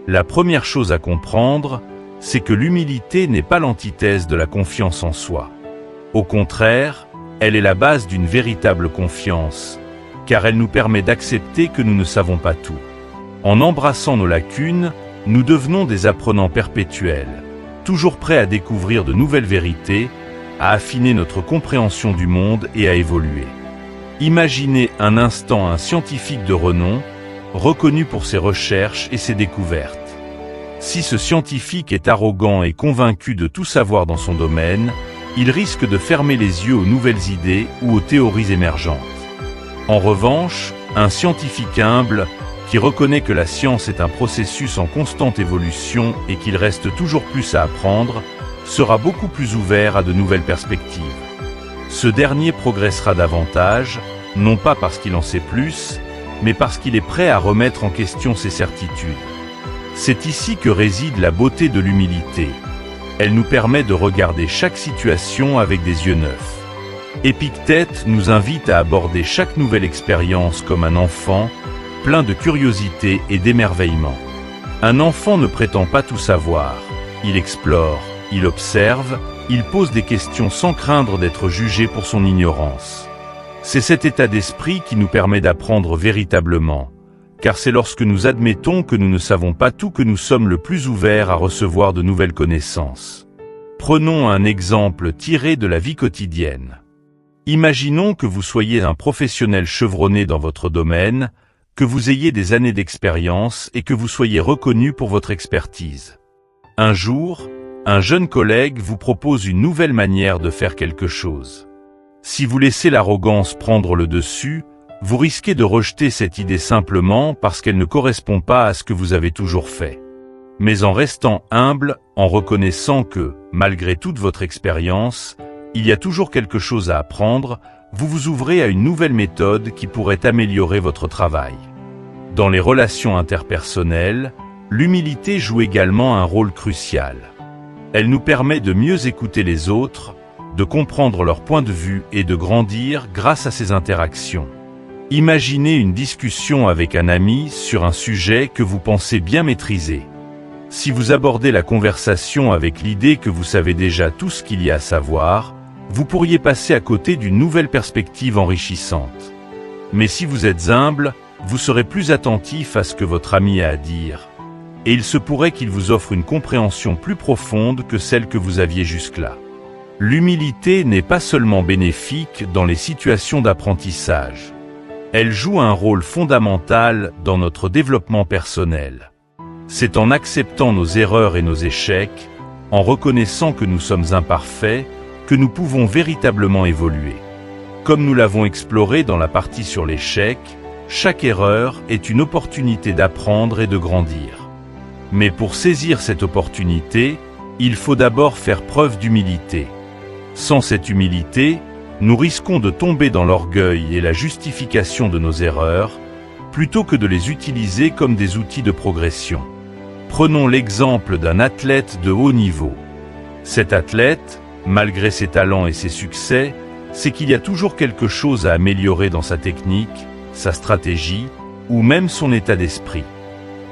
S1: La première chose à comprendre, c'est que l'humilité n'est pas l'antithèse de la confiance en soi. Au contraire, elle est la base d'une véritable confiance, car elle nous permet d'accepter que nous ne savons pas tout. En embrassant nos lacunes, nous devenons des apprenants perpétuels, toujours prêts à découvrir de nouvelles vérités, à affiner notre compréhension du monde et à évoluer. Imaginez un instant un scientifique de renom, reconnu pour ses recherches et ses découvertes. Si ce scientifique est arrogant et convaincu de tout savoir dans son domaine, il risque de fermer les yeux aux nouvelles idées ou aux théories émergentes. En revanche, un scientifique humble, qui reconnaît que la science est un processus en constante évolution et qu'il reste toujours plus à apprendre, sera beaucoup plus ouvert à de nouvelles perspectives. Ce dernier progressera davantage, non pas parce qu'il en sait plus, mais parce qu'il est prêt à remettre en question ses certitudes. C'est ici que réside la beauté de l'humilité. Elle nous permet de regarder chaque situation avec des yeux neufs. Épictète nous invite à aborder chaque nouvelle expérience comme un enfant, plein de curiosité et d'émerveillement. Un enfant ne prétend pas tout savoir, il explore, il observe, il pose des questions sans craindre d'être jugé pour son ignorance. C'est cet état d'esprit qui nous permet d'apprendre véritablement, car c'est lorsque nous admettons que nous ne savons pas tout que nous sommes le plus ouverts à recevoir de nouvelles connaissances. Prenons un exemple tiré de la vie quotidienne. Imaginons que vous soyez un professionnel chevronné dans votre domaine, que vous ayez des années d'expérience et que vous soyez reconnu pour votre expertise. Un jour, un jeune collègue vous propose une nouvelle manière de faire quelque chose. Si vous laissez l'arrogance prendre le dessus, vous risquez de rejeter cette idée simplement parce qu'elle ne correspond pas à ce que vous avez toujours fait. Mais en restant humble, en reconnaissant que, malgré toute votre expérience, il y a toujours quelque chose à apprendre, vous vous ouvrez à une nouvelle méthode qui pourrait améliorer votre travail. Dans les relations interpersonnelles, l'humilité joue également un rôle crucial. Elle nous permet de mieux écouter les autres, de comprendre leur point de vue et de grandir grâce à ces interactions. Imaginez une discussion avec un ami sur un sujet que vous pensez bien maîtriser. Si vous abordez la conversation avec l'idée que vous savez déjà tout ce qu'il y a à savoir, vous pourriez passer à côté d'une nouvelle perspective enrichissante. Mais si vous êtes humble, vous serez plus attentif à ce que votre ami a à dire. Et il se pourrait qu'il vous offre une compréhension plus profonde que celle que vous aviez jusque-là. L'humilité n'est pas seulement bénéfique dans les situations d'apprentissage. Elle joue un rôle fondamental dans notre développement personnel. C'est en acceptant nos erreurs et nos échecs, en reconnaissant que nous sommes imparfaits, que nous pouvons véritablement évoluer. Comme nous l'avons exploré dans la partie sur l'échec, chaque erreur est une opportunité d'apprendre et de grandir. Mais pour saisir cette opportunité, il faut d'abord faire preuve d'humilité. Sans cette humilité, nous risquons de tomber dans l'orgueil et la justification de nos erreurs, plutôt que de les utiliser comme des outils de progression. Prenons l'exemple d'un athlète de haut niveau. Cet athlète, malgré ses talents et ses succès, sait qu'il y a toujours quelque chose à améliorer dans sa technique, sa stratégie, ou même son état d'esprit.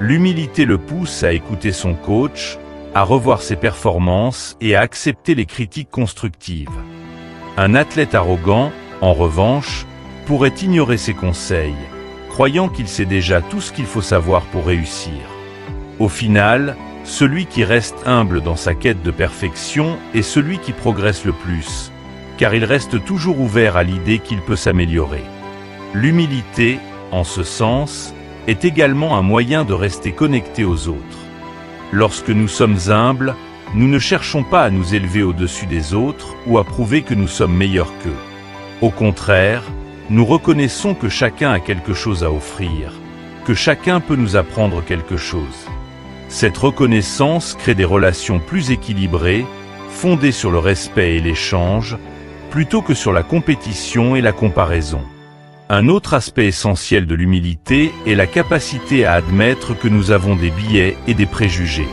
S1: L'humilité le pousse à écouter son coach, à revoir ses performances et à accepter les critiques constructives. Un athlète arrogant, en revanche, pourrait ignorer ses conseils, croyant qu'il sait déjà tout ce qu'il faut savoir pour réussir. Au final, celui qui reste humble dans sa quête de perfection est celui qui progresse le plus, car il reste toujours ouvert à l'idée qu'il peut s'améliorer. L'humilité, en ce sens, est également un moyen de rester connecté aux autres. Lorsque nous sommes humbles, nous ne cherchons pas à nous élever au-dessus des autres ou à prouver que nous sommes meilleurs qu'eux. Au contraire, nous reconnaissons que chacun a quelque chose à offrir, que chacun peut nous apprendre quelque chose. Cette reconnaissance crée des relations plus équilibrées, fondées sur le respect et l'échange, plutôt que sur la compétition et la comparaison. Un autre aspect essentiel de l'humilité est la capacité à admettre que nous avons des biais et des préjugés.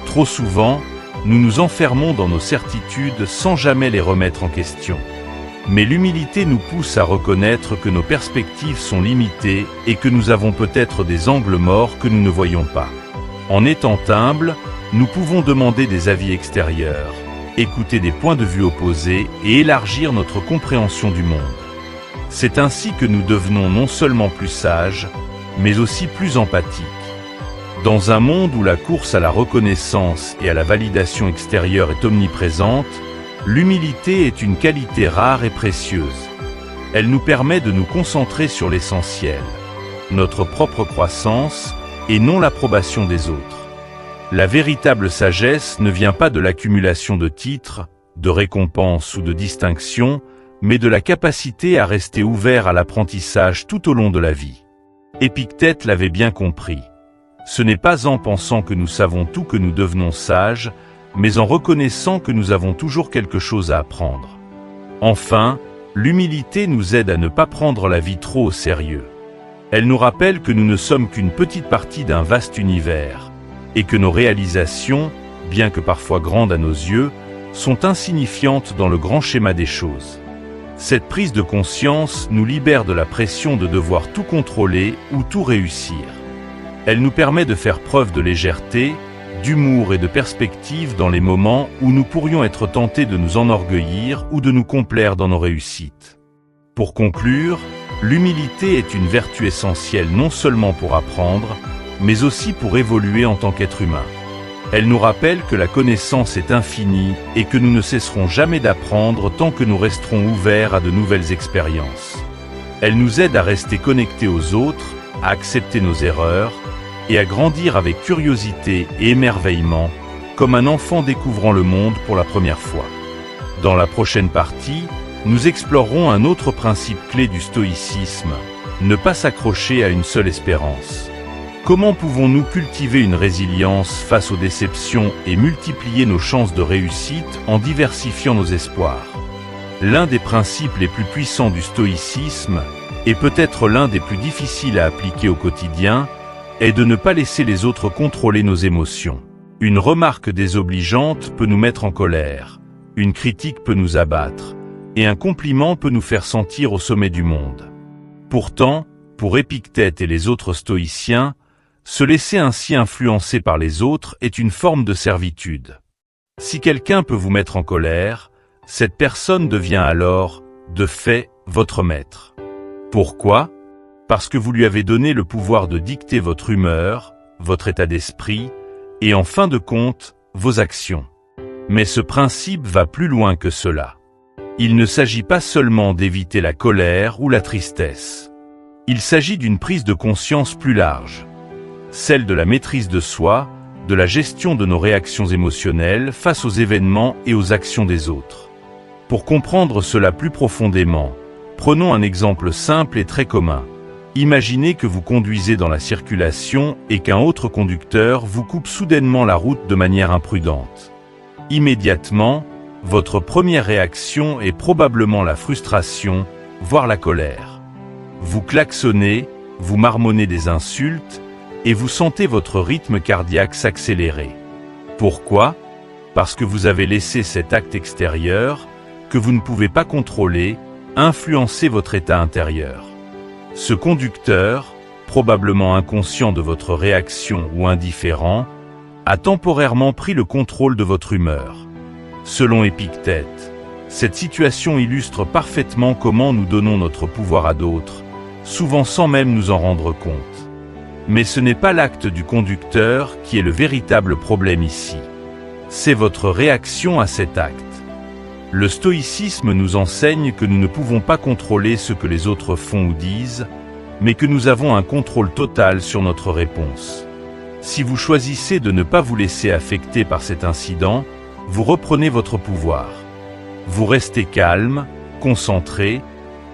S1: Trop souvent, nous nous enfermons dans nos certitudes sans jamais les remettre en question. Mais l'humilité nous pousse à reconnaître que nos perspectives sont limitées et que nous avons peut-être des angles morts que nous ne voyons pas. En étant humbles, nous pouvons demander des avis extérieurs, écouter des points de vue opposés et élargir notre compréhension du monde. C'est ainsi que nous devenons non seulement plus sages, mais aussi plus empathiques. Dans un monde où la course à la reconnaissance et à la validation extérieure est omniprésente, l'humilité est une qualité rare et précieuse. Elle nous permet de nous concentrer sur l'essentiel, notre propre croissance et non l'approbation des autres. La véritable sagesse ne vient pas de l'accumulation de titres, de récompenses ou de distinctions, mais de la capacité à rester ouvert à l'apprentissage tout au long de la vie. Épictète l'avait bien compris. Ce n'est pas en pensant que nous savons tout que nous devenons sages, mais en reconnaissant que nous avons toujours quelque chose à apprendre. Enfin, l'humilité nous aide à ne pas prendre la vie trop au sérieux. Elle nous rappelle que nous ne sommes qu'une petite partie d'un vaste univers, et que nos réalisations, bien que parfois grandes à nos yeux, sont insignifiantes dans le grand schéma des choses. Cette prise de conscience nous libère de la pression de devoir tout contrôler ou tout réussir. Elle nous permet de faire preuve de légèreté, d'humour et de perspective dans les moments où nous pourrions être tentés de nous enorgueillir ou de nous complaire dans nos réussites. Pour conclure, l'humilité est une vertu essentielle non seulement pour apprendre, mais aussi pour évoluer en tant qu'être humain. Elle nous rappelle que la connaissance est infinie et que nous ne cesserons jamais d'apprendre tant que nous resterons ouverts à de nouvelles expériences. Elle nous aide à rester connectés aux autres, à accepter nos erreurs et à grandir avec curiosité et émerveillement, comme un enfant découvrant le monde pour la première fois. Dans la prochaine partie, nous explorerons un autre principe clé du stoïcisme, ne pas s'accrocher à une seule espérance. Comment pouvons-nous cultiver une résilience face aux déceptions et multiplier nos chances de réussite en diversifiant nos espoirs? L'un des principes les plus puissants du stoïcisme, et peut-être l'un des plus difficiles à appliquer au quotidien, est de ne pas laisser les autres contrôler nos émotions. Une remarque désobligeante peut nous mettre en colère, une critique peut nous abattre, et un compliment peut nous faire sentir au sommet du monde. Pourtant, pour Épictète et les autres stoïciens, se laisser ainsi influencer par les autres est une forme de servitude. Si quelqu'un peut vous mettre en colère, cette personne devient alors, de fait, votre maître. Pourquoi? Parce que vous lui avez donné le pouvoir de dicter votre humeur, votre état d'esprit, et en fin de compte, vos actions. Mais ce principe va plus loin que cela. Il ne s'agit pas seulement d'éviter la colère ou la tristesse. Il s'agit d'une prise de conscience plus large. Celle de la maîtrise de soi, de la gestion de nos réactions émotionnelles face aux événements et aux actions des autres. Pour comprendre cela plus profondément, prenons un exemple simple et très commun. Imaginez que vous conduisez dans la circulation et qu'un autre conducteur vous coupe soudainement la route de manière imprudente. Immédiatement, votre première réaction est probablement la frustration, voire la colère. Vous klaxonnez, vous marmonnez des insultes, et vous sentez votre rythme cardiaque s'accélérer. Pourquoi? Parce que vous avez laissé cet acte extérieur, que vous ne pouvez pas contrôler, influencer votre état intérieur. Ce conducteur, probablement inconscient de votre réaction ou indifférent, a temporairement pris le contrôle de votre humeur. Selon Épictète, cette situation illustre parfaitement comment nous donnons notre pouvoir à d'autres, souvent sans même nous en rendre compte. Mais ce n'est pas l'acte du conducteur qui est le véritable problème ici. C'est votre réaction à cet acte. Le stoïcisme nous enseigne que nous ne pouvons pas contrôler ce que les autres font ou disent, mais que nous avons un contrôle total sur notre réponse. Si vous choisissez de ne pas vous laisser affecter par cet incident, vous reprenez votre pouvoir. Vous restez calme, concentré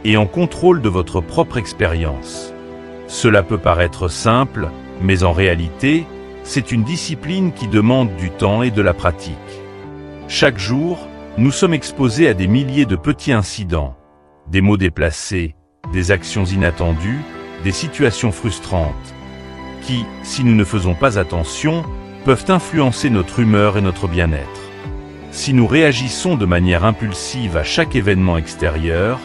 S1: et en contrôle de votre propre expérience. Cela peut paraître simple, mais en réalité, c'est une discipline qui demande du temps et de la pratique. Chaque jour, nous sommes exposés à des milliers de petits incidents, des mots déplacés, des actions inattendues, des situations frustrantes, qui, si nous ne faisons pas attention, peuvent influencer notre humeur et notre bien-être. Si nous réagissons de manière impulsive à chaque événement extérieur,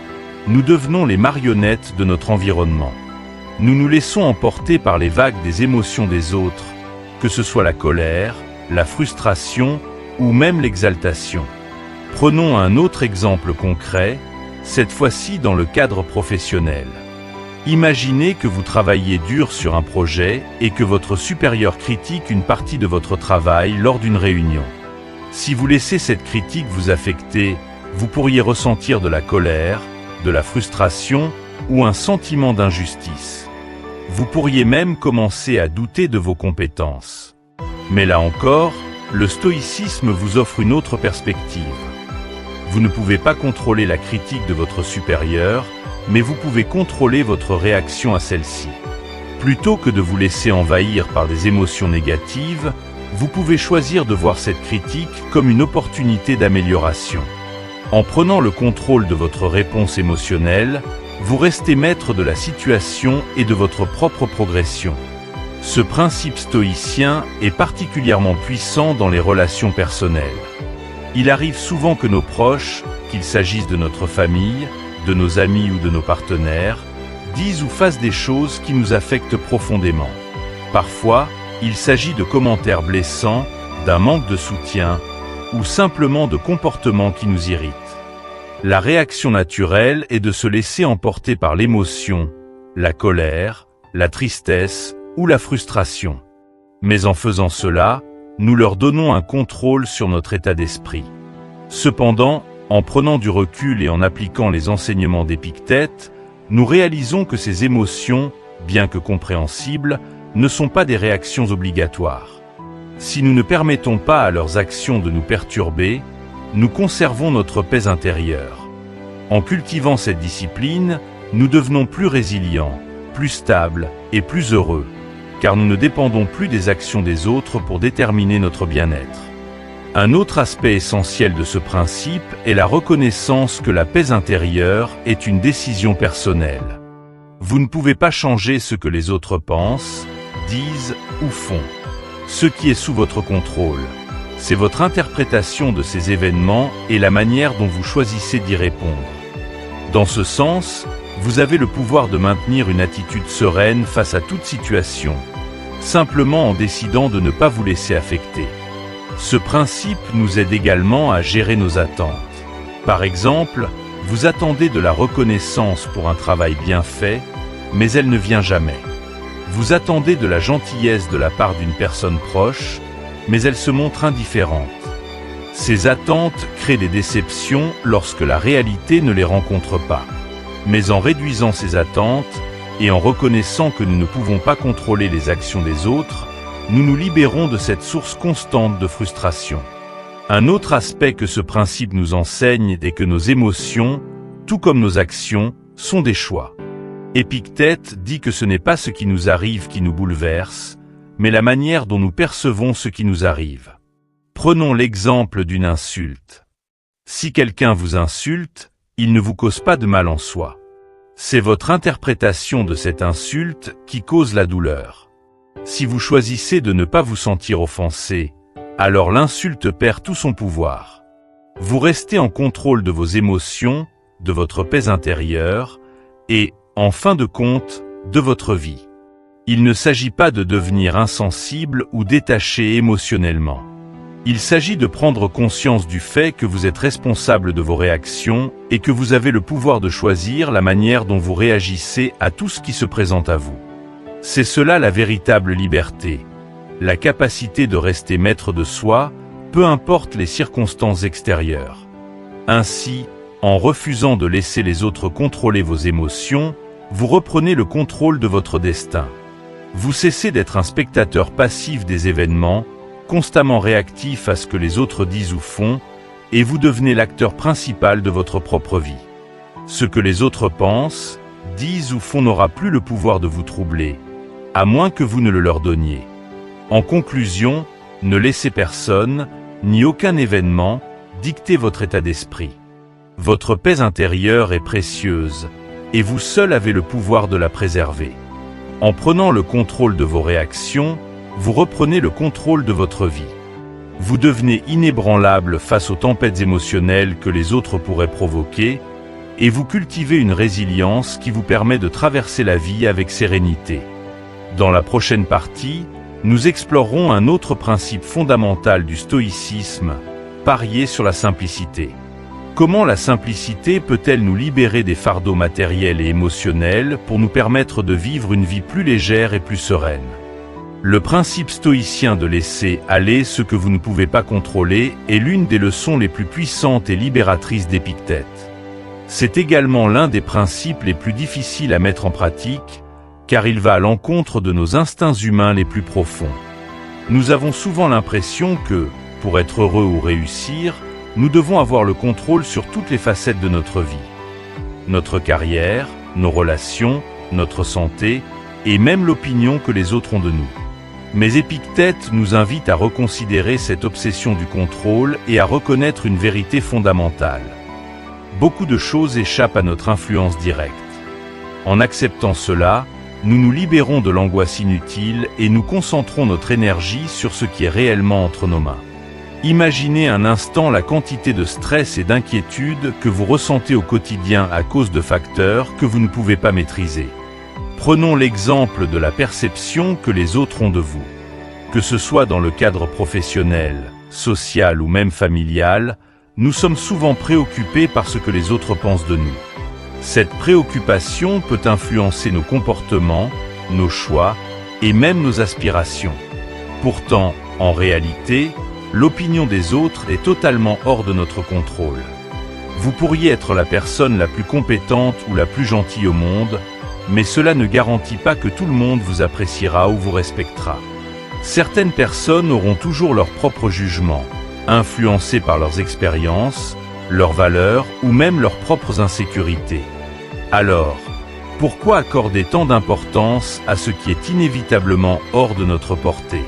S1: nous devenons les marionnettes de notre environnement. Nous nous laissons emporter par les vagues des émotions des autres, que ce soit la colère, la frustration ou même l'exaltation. Prenons un autre exemple concret, cette fois-ci dans le cadre professionnel. Imaginez que vous travaillez dur sur un projet et que votre supérieur critique une partie de votre travail lors d'une réunion. Si vous laissez cette critique vous affecter, vous pourriez ressentir de la colère, de la frustration ou un sentiment d'injustice. Vous pourriez même commencer à douter de vos compétences. Mais là encore, le stoïcisme vous offre une autre perspective. Vous ne pouvez pas contrôler la critique de votre supérieur, mais vous pouvez contrôler votre réaction à celle-ci. Plutôt que de vous laisser envahir par des émotions négatives, vous pouvez choisir de voir cette critique comme une opportunité d'amélioration. En prenant le contrôle de votre réponse émotionnelle, vous restez maître de la situation et de votre propre progression. Ce principe stoïcien est particulièrement puissant dans les relations personnelles. Il arrive souvent que nos proches, qu'il s'agisse de notre famille, de nos amis ou de nos partenaires, disent ou fassent des choses qui nous affectent profondément. Parfois, il s'agit de commentaires blessants, d'un manque de soutien, ou simplement de comportements qui nous irritent. La réaction naturelle est de se laisser emporter par l'émotion, la colère, la tristesse ou la frustration. Mais en faisant cela, nous leur donnons un contrôle sur notre état d'esprit. Cependant, en prenant du recul et en appliquant les enseignements d'Épictète, nous réalisons que ces émotions, bien que compréhensibles, ne sont pas des réactions obligatoires. Si nous ne permettons pas à leurs actions de nous perturber, nous conservons notre paix intérieure. En cultivant cette discipline, nous devenons plus résilients, plus stables et plus heureux, car nous ne dépendons plus des actions des autres pour déterminer notre bien-être. Un autre aspect essentiel de ce principe est la reconnaissance que la paix intérieure est une décision personnelle. Vous ne pouvez pas changer ce que les autres pensent, disent ou font. Ce qui est sous votre contrôle, c'est votre interprétation de ces événements et la manière dont vous choisissez d'y répondre. Dans ce sens, vous avez le pouvoir de maintenir une attitude sereine face à toute situation, simplement en décidant de ne pas vous laisser affecter. Ce principe nous aide également à gérer nos attentes. Par exemple, vous attendez de la reconnaissance pour un travail bien fait, mais elle ne vient jamais. Vous attendez de la gentillesse de la part d'une personne proche, mais elle se montre indifférente. Ces attentes créent des déceptions lorsque la réalité ne les rencontre pas. Mais en réduisant ces attentes, et en reconnaissant que nous ne pouvons pas contrôler les actions des autres, nous nous libérons de cette source constante de frustration. Un autre aspect que ce principe nous enseigne est que nos émotions, tout comme nos actions, sont des choix. Épictète dit que ce n'est pas ce qui nous arrive qui nous bouleverse, mais la manière dont nous percevons ce qui nous arrive. Prenons l'exemple d'une insulte. Si quelqu'un vous insulte, il ne vous cause pas de mal en soi. C'est votre interprétation de cette insulte qui cause la douleur. Si vous choisissez de ne pas vous sentir offensé, alors l'insulte perd tout son pouvoir. Vous restez en contrôle de vos émotions, de votre paix intérieure, et, en fin de compte, de votre vie. Il ne s'agit pas de devenir insensible ou détaché émotionnellement. Il s'agit de prendre conscience du fait que vous êtes responsable de vos réactions et que vous avez le pouvoir de choisir la manière dont vous réagissez à tout ce qui se présente à vous. C'est cela la véritable liberté, la capacité de rester maître de soi, peu importe les circonstances extérieures. Ainsi, en refusant de laisser les autres contrôler vos émotions, vous reprenez le contrôle de votre destin. Vous cessez d'être un spectateur passif des événements, constamment réactif à ce que les autres disent ou font, et vous devenez l'acteur principal de votre propre vie. Ce que les autres pensent, disent ou font n'aura plus le pouvoir de vous troubler, à moins que vous ne le leur donniez. En conclusion, ne laissez personne, ni aucun événement, dicter votre état d'esprit. Votre paix intérieure est précieuse, et vous seul avez le pouvoir de la préserver. En prenant le contrôle de vos réactions, vous reprenez le contrôle de votre vie. Vous devenez inébranlable face aux tempêtes émotionnelles que les autres pourraient provoquer, et vous cultivez une résilience qui vous permet de traverser la vie avec sérénité. Dans la prochaine partie, nous explorerons un autre principe fondamental du stoïcisme, parier sur la simplicité. Comment la simplicité peut-elle nous libérer des fardeaux matériels et émotionnels pour nous permettre de vivre une vie plus légère et plus sereine? Le principe stoïcien de laisser aller ce que vous ne pouvez pas contrôler est l'une des leçons les plus puissantes et libératrices d'Épictète. C'est également l'un des principes les plus difficiles à mettre en pratique, car il va à l'encontre de nos instincts humains les plus profonds. Nous avons souvent l'impression que, pour être heureux ou réussir, nous devons avoir le contrôle sur toutes les facettes de notre vie. Notre carrière, nos relations, notre santé, et même l'opinion que les autres ont de nous. Mais Épictète nous invite à reconsidérer cette obsession du contrôle et à reconnaître une vérité fondamentale. Beaucoup de choses échappent à notre influence directe. En acceptant cela, nous nous libérons de l'angoisse inutile et nous concentrons notre énergie sur ce qui est réellement entre nos mains. Imaginez un instant la quantité de stress et d'inquiétude que vous ressentez au quotidien à cause de facteurs que vous ne pouvez pas maîtriser. Prenons l'exemple de la perception que les autres ont de vous. Que ce soit dans le cadre professionnel, social ou même familial, nous sommes souvent préoccupés par ce que les autres pensent de nous. Cette préoccupation peut influencer nos comportements, nos choix et même nos aspirations. Pourtant, En réalité, l'opinion des autres est totalement hors de notre contrôle. Vous pourriez être la personne la plus compétente ou la plus gentille au monde, mais cela ne garantit pas que tout le monde vous appréciera ou vous respectera. Certaines personnes auront toujours leur propre jugement, influencés par leurs expériences, leurs valeurs ou même leurs propres insécurités. Alors, pourquoi accorder tant d'importance à ce qui est inévitablement hors de notre portée?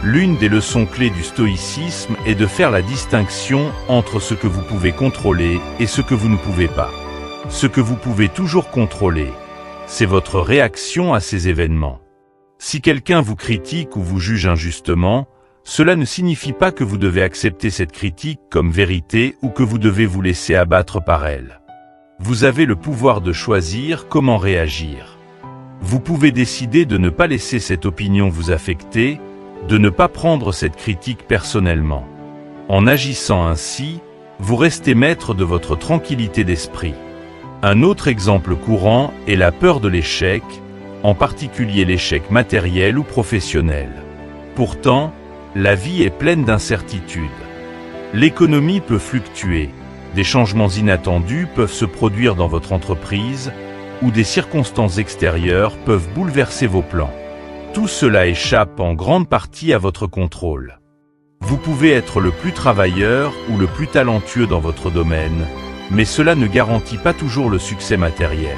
S1: L'une des leçons clés du stoïcisme est de faire la distinction entre ce que vous pouvez contrôler et ce que vous ne pouvez pas. Ce que vous pouvez toujours contrôler, c'est votre réaction à ces événements. Si quelqu'un vous critique ou vous juge injustement, cela ne signifie pas que vous devez accepter cette critique comme vérité ou que vous devez vous laisser abattre par elle. Vous avez le pouvoir de choisir comment réagir. Vous pouvez décider de ne pas laisser cette opinion vous affecter, de ne pas prendre cette critique personnellement. En agissant ainsi, vous restez maître de votre tranquillité d'esprit. Un autre exemple courant est la peur de l'échec, en particulier l'échec matériel ou professionnel. Pourtant, la vie est pleine d'incertitudes. L'économie peut fluctuer, des changements inattendus peuvent se produire dans votre entreprise, ou des circonstances extérieures peuvent bouleverser vos plans. Tout cela échappe en grande partie à votre contrôle. Vous pouvez être le plus travailleur ou le plus talentueux dans votre domaine, mais cela ne garantit pas toujours le succès matériel.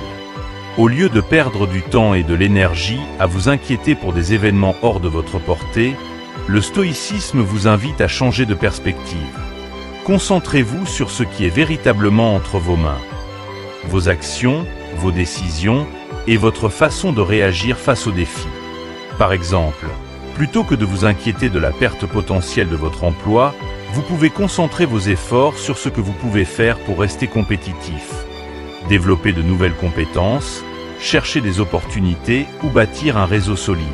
S1: Au lieu de perdre du temps et de l'énergie à vous inquiéter pour des événements hors de votre portée, le stoïcisme vous invite à changer de perspective. Concentrez-vous sur ce qui est véritablement entre vos mains. Vos actions, vos décisions et votre façon de réagir face aux défis. Par exemple, plutôt que de vous inquiéter de la perte potentielle de votre emploi, vous pouvez concentrer vos efforts sur ce que vous pouvez faire pour rester compétitif. Développer de nouvelles compétences, chercher des opportunités ou bâtir un réseau solide.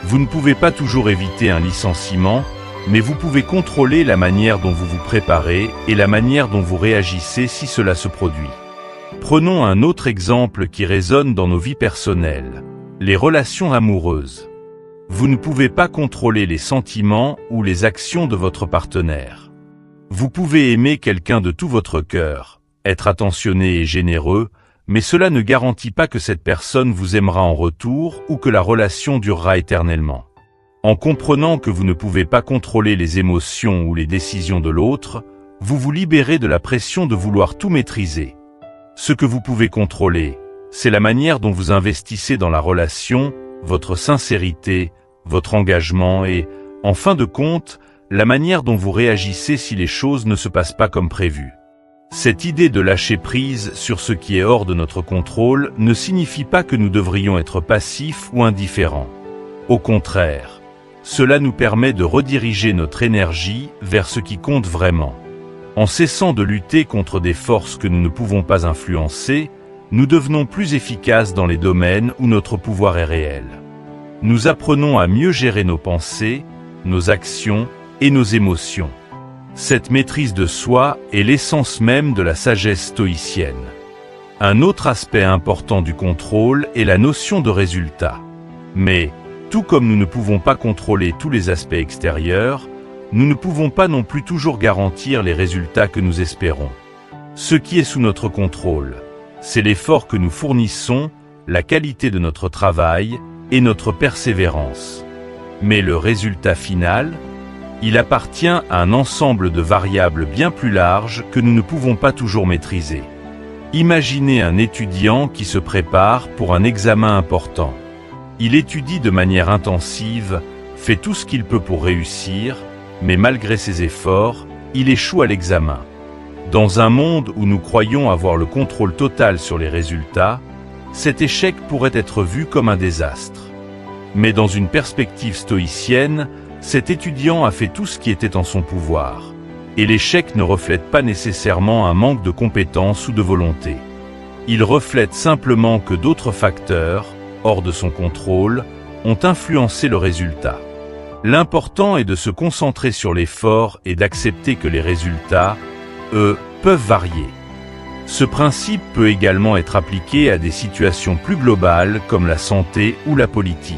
S1: Vous ne pouvez pas toujours éviter un licenciement, mais vous pouvez contrôler la manière dont vous vous préparez et la manière dont vous réagissez si cela se produit. Prenons un autre exemple qui résonne dans nos vies personnelles. Les relations amoureuses. Vous ne pouvez pas contrôler les sentiments ou les actions de votre partenaire. Vous pouvez aimer quelqu'un de tout votre cœur, être attentionné et généreux, mais cela ne garantit pas que cette personne vous aimera en retour ou que la relation durera éternellement. En comprenant que vous ne pouvez pas contrôler les émotions ou les décisions de l'autre, vous vous libérez de la pression de vouloir tout maîtriser. Ce que vous pouvez contrôler, c'est la manière dont vous investissez dans la relation, votre sincérité, votre engagement et, en fin de compte, la manière dont vous réagissez si les choses ne se passent pas comme prévu. Cette idée de lâcher prise sur ce qui est hors de notre contrôle ne signifie pas que nous devrions être passifs ou indifférents. Au contraire, cela nous permet de rediriger notre énergie vers ce qui compte vraiment. En cessant de lutter contre des forces que nous ne pouvons pas influencer, nous devenons plus efficaces dans les domaines où notre pouvoir est réel. Nous apprenons à mieux gérer nos pensées, nos actions et nos émotions. Cette maîtrise de soi est l'essence même de la sagesse stoïcienne. Un autre aspect important du contrôle est la notion de résultat. Mais, tout comme nous ne pouvons pas contrôler tous les aspects extérieurs, nous ne pouvons pas non plus toujours garantir les résultats que nous espérons. Ce qui est sous notre contrôle, c'est l'effort que nous fournissons, la qualité de notre travail et notre persévérance. Mais le résultat final, il appartient à un ensemble de variables bien plus larges que nous ne pouvons pas toujours maîtriser. Imaginez un étudiant qui se prépare pour un examen important. Il étudie de manière intensive, fait tout ce qu'il peut pour réussir, mais malgré ses efforts, il échoue à l'examen. Dans un monde où nous croyons avoir le contrôle total sur les résultats, cet échec pourrait être vu comme un désastre. Mais dans une perspective stoïcienne, cet étudiant a fait tout ce qui était en son pouvoir. Et l'échec ne reflète pas nécessairement un manque de compétences ou de volonté. Il reflète simplement que d'autres facteurs, hors de son contrôle, ont influencé le résultat. L'important est de se concentrer sur l'effort et d'accepter que les résultats, eux, peuvent varier. Ce principe peut également être appliqué à des situations plus globales comme la santé ou la politique.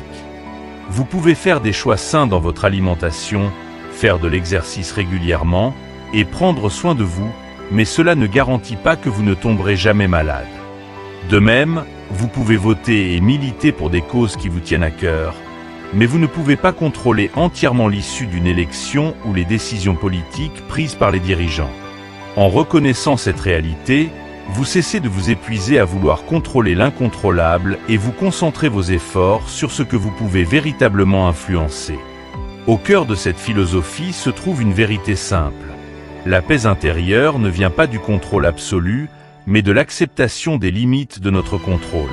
S1: Vous pouvez faire des choix sains dans votre alimentation, faire de l'exercice régulièrement, et prendre soin de vous, mais cela ne garantit pas que vous ne tomberez jamais malade. De même, vous pouvez voter et militer pour des causes qui vous tiennent à cœur, mais vous ne pouvez pas contrôler entièrement l'issue d'une élection ou les décisions politiques prises par les dirigeants. En reconnaissant cette réalité, vous cessez de vous épuiser à vouloir contrôler l'incontrôlable et vous concentrez vos efforts sur ce que vous pouvez véritablement influencer. Au cœur de cette philosophie se trouve une vérité simple. La paix intérieure ne vient pas du contrôle absolu, mais de l'acceptation des limites de notre contrôle.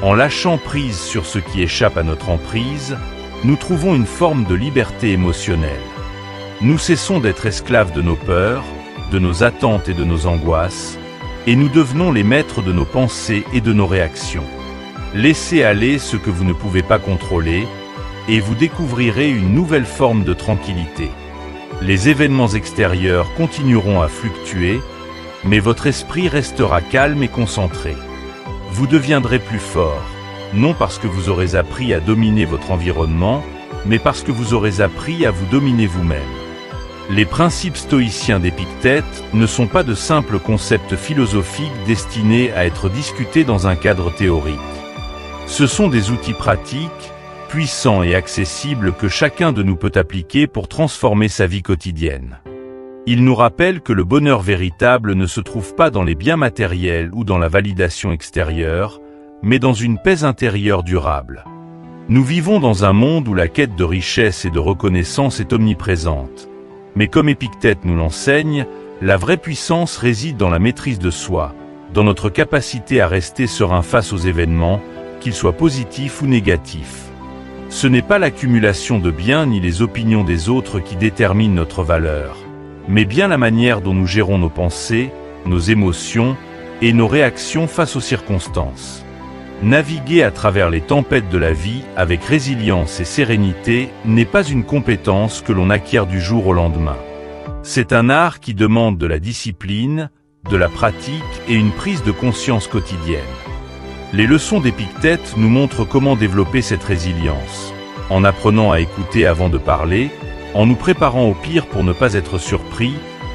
S1: En lâchant prise sur ce qui échappe à notre emprise, nous trouvons une forme de liberté émotionnelle. Nous cessons d'être esclaves de nos peurs, de nos attentes et de nos angoisses, et nous devenons les maîtres de nos pensées et de nos réactions. Laissez aller ce que vous ne pouvez pas contrôler, et vous découvrirez une nouvelle forme de tranquillité. Les événements extérieurs continueront à fluctuer, mais votre esprit restera calme et concentré. Vous deviendrez plus fort, non parce que vous aurez appris à dominer votre environnement, mais parce que vous aurez appris à vous dominer vous-même. Les principes stoïciens d'Épictète ne sont pas de simples concepts philosophiques destinés à être discutés dans un cadre théorique. Ce sont des outils pratiques, puissants et accessibles que chacun de nous peut appliquer pour transformer sa vie quotidienne. Il nous rappelle que le bonheur véritable ne se trouve pas dans les biens matériels ou dans la validation extérieure, mais dans une paix intérieure durable. Nous vivons dans un monde où la quête de richesse et de reconnaissance est omniprésente. Mais comme Épictète nous l'enseigne, la vraie puissance réside dans la maîtrise de soi, dans notre capacité à rester serein face aux événements, qu'ils soient positifs ou négatifs. Ce n'est pas l'accumulation de biens ni les opinions des autres qui déterminent notre valeur, mais bien la manière dont nous gérons nos pensées, nos émotions et nos réactions face aux circonstances. Naviguer à travers les tempêtes de la vie avec résilience et sérénité n'est pas une compétence que l'on acquiert du jour au lendemain. C'est un art qui demande de la discipline, de la pratique et une prise de conscience quotidienne. Les leçons d'Épictète nous montrent comment développer cette résilience, en apprenant à écouter avant de parler, en nous préparant au pire pour ne pas être surpris,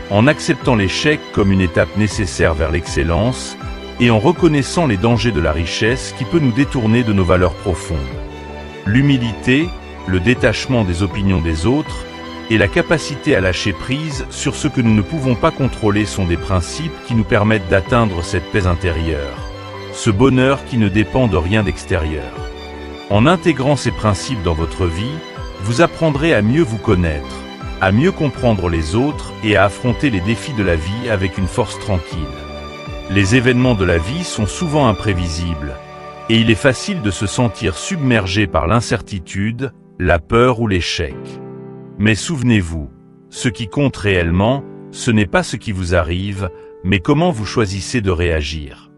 S1: en acceptant l'échec comme une étape nécessaire vers l'excellence, et en reconnaissant les dangers de la richesse qui peut nous détourner de nos valeurs profondes. L'humilité, le détachement des opinions des autres, et la capacité à lâcher prise sur ce que nous ne pouvons pas contrôler sont des principes qui nous permettent d'atteindre cette paix intérieure, ce bonheur qui ne dépend de rien d'extérieur. En intégrant ces principes dans votre vie, vous apprendrez à mieux vous connaître, à mieux comprendre les autres et à affronter les défis de la vie avec une force tranquille. Les événements de la vie sont souvent imprévisibles, et il est facile de se sentir submergé par l'incertitude, la peur ou l'échec. Mais souvenez-vous, ce qui compte réellement, ce n'est pas ce qui vous arrive, mais comment vous choisissez de réagir.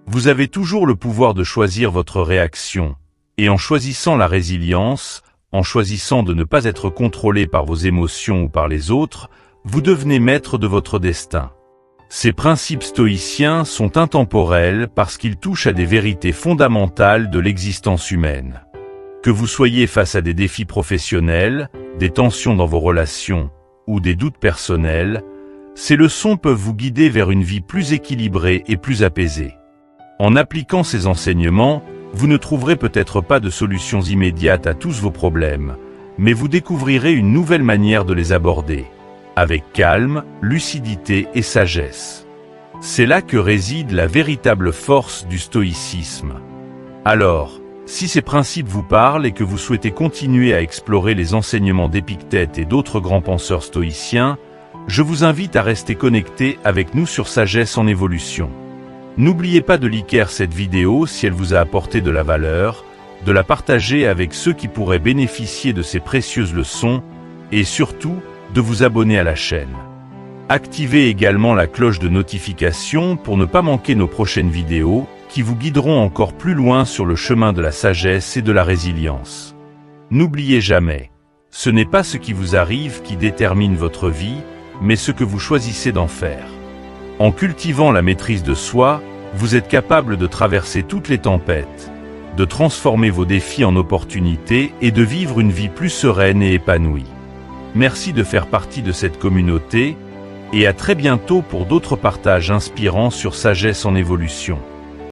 S1: Vous avez toujours le pouvoir de choisir votre réaction, et en choisissant la résilience, en choisissant de ne pas être contrôlé par vos émotions ou par les autres, vous devenez maître de votre destin. Ces principes stoïciens sont intemporels parce qu'ils touchent à des vérités fondamentales de l'existence humaine. Que vous soyez face à des défis professionnels, des tensions dans vos relations ou des doutes personnels, ces leçons peuvent vous guider vers une vie plus équilibrée et plus apaisée. En appliquant ces enseignements, vous ne trouverez peut-être pas de solutions immédiates à tous vos problèmes, mais vous découvrirez une nouvelle manière de les aborder, avec calme, lucidité et sagesse. C'est là que réside la véritable force du stoïcisme. Alors, si ces principes vous parlent et que vous souhaitez continuer à explorer les enseignements d'Épictète et d'autres grands penseurs stoïciens, je vous invite à rester connecté avec nous sur Sagesse en Évolution. N'oubliez pas de liker cette vidéo si elle vous a apporté de la valeur, de la partager avec ceux qui pourraient bénéficier de ces précieuses leçons, et surtout, de vous abonner à la chaîne. Activez également la cloche de notification pour ne pas manquer nos prochaines vidéos qui vous guideront encore plus loin sur le chemin de la sagesse et de la résilience. N'oubliez jamais, ce n'est pas ce qui vous arrive qui détermine votre vie, mais ce que vous choisissez d'en faire. En cultivant la maîtrise de soi, vous êtes capable de traverser toutes les tempêtes, de transformer vos défis en opportunités et de vivre une vie plus sereine et épanouie. Merci de faire partie de cette communauté et à très bientôt pour d'autres partages inspirants sur Sagesse en évolution.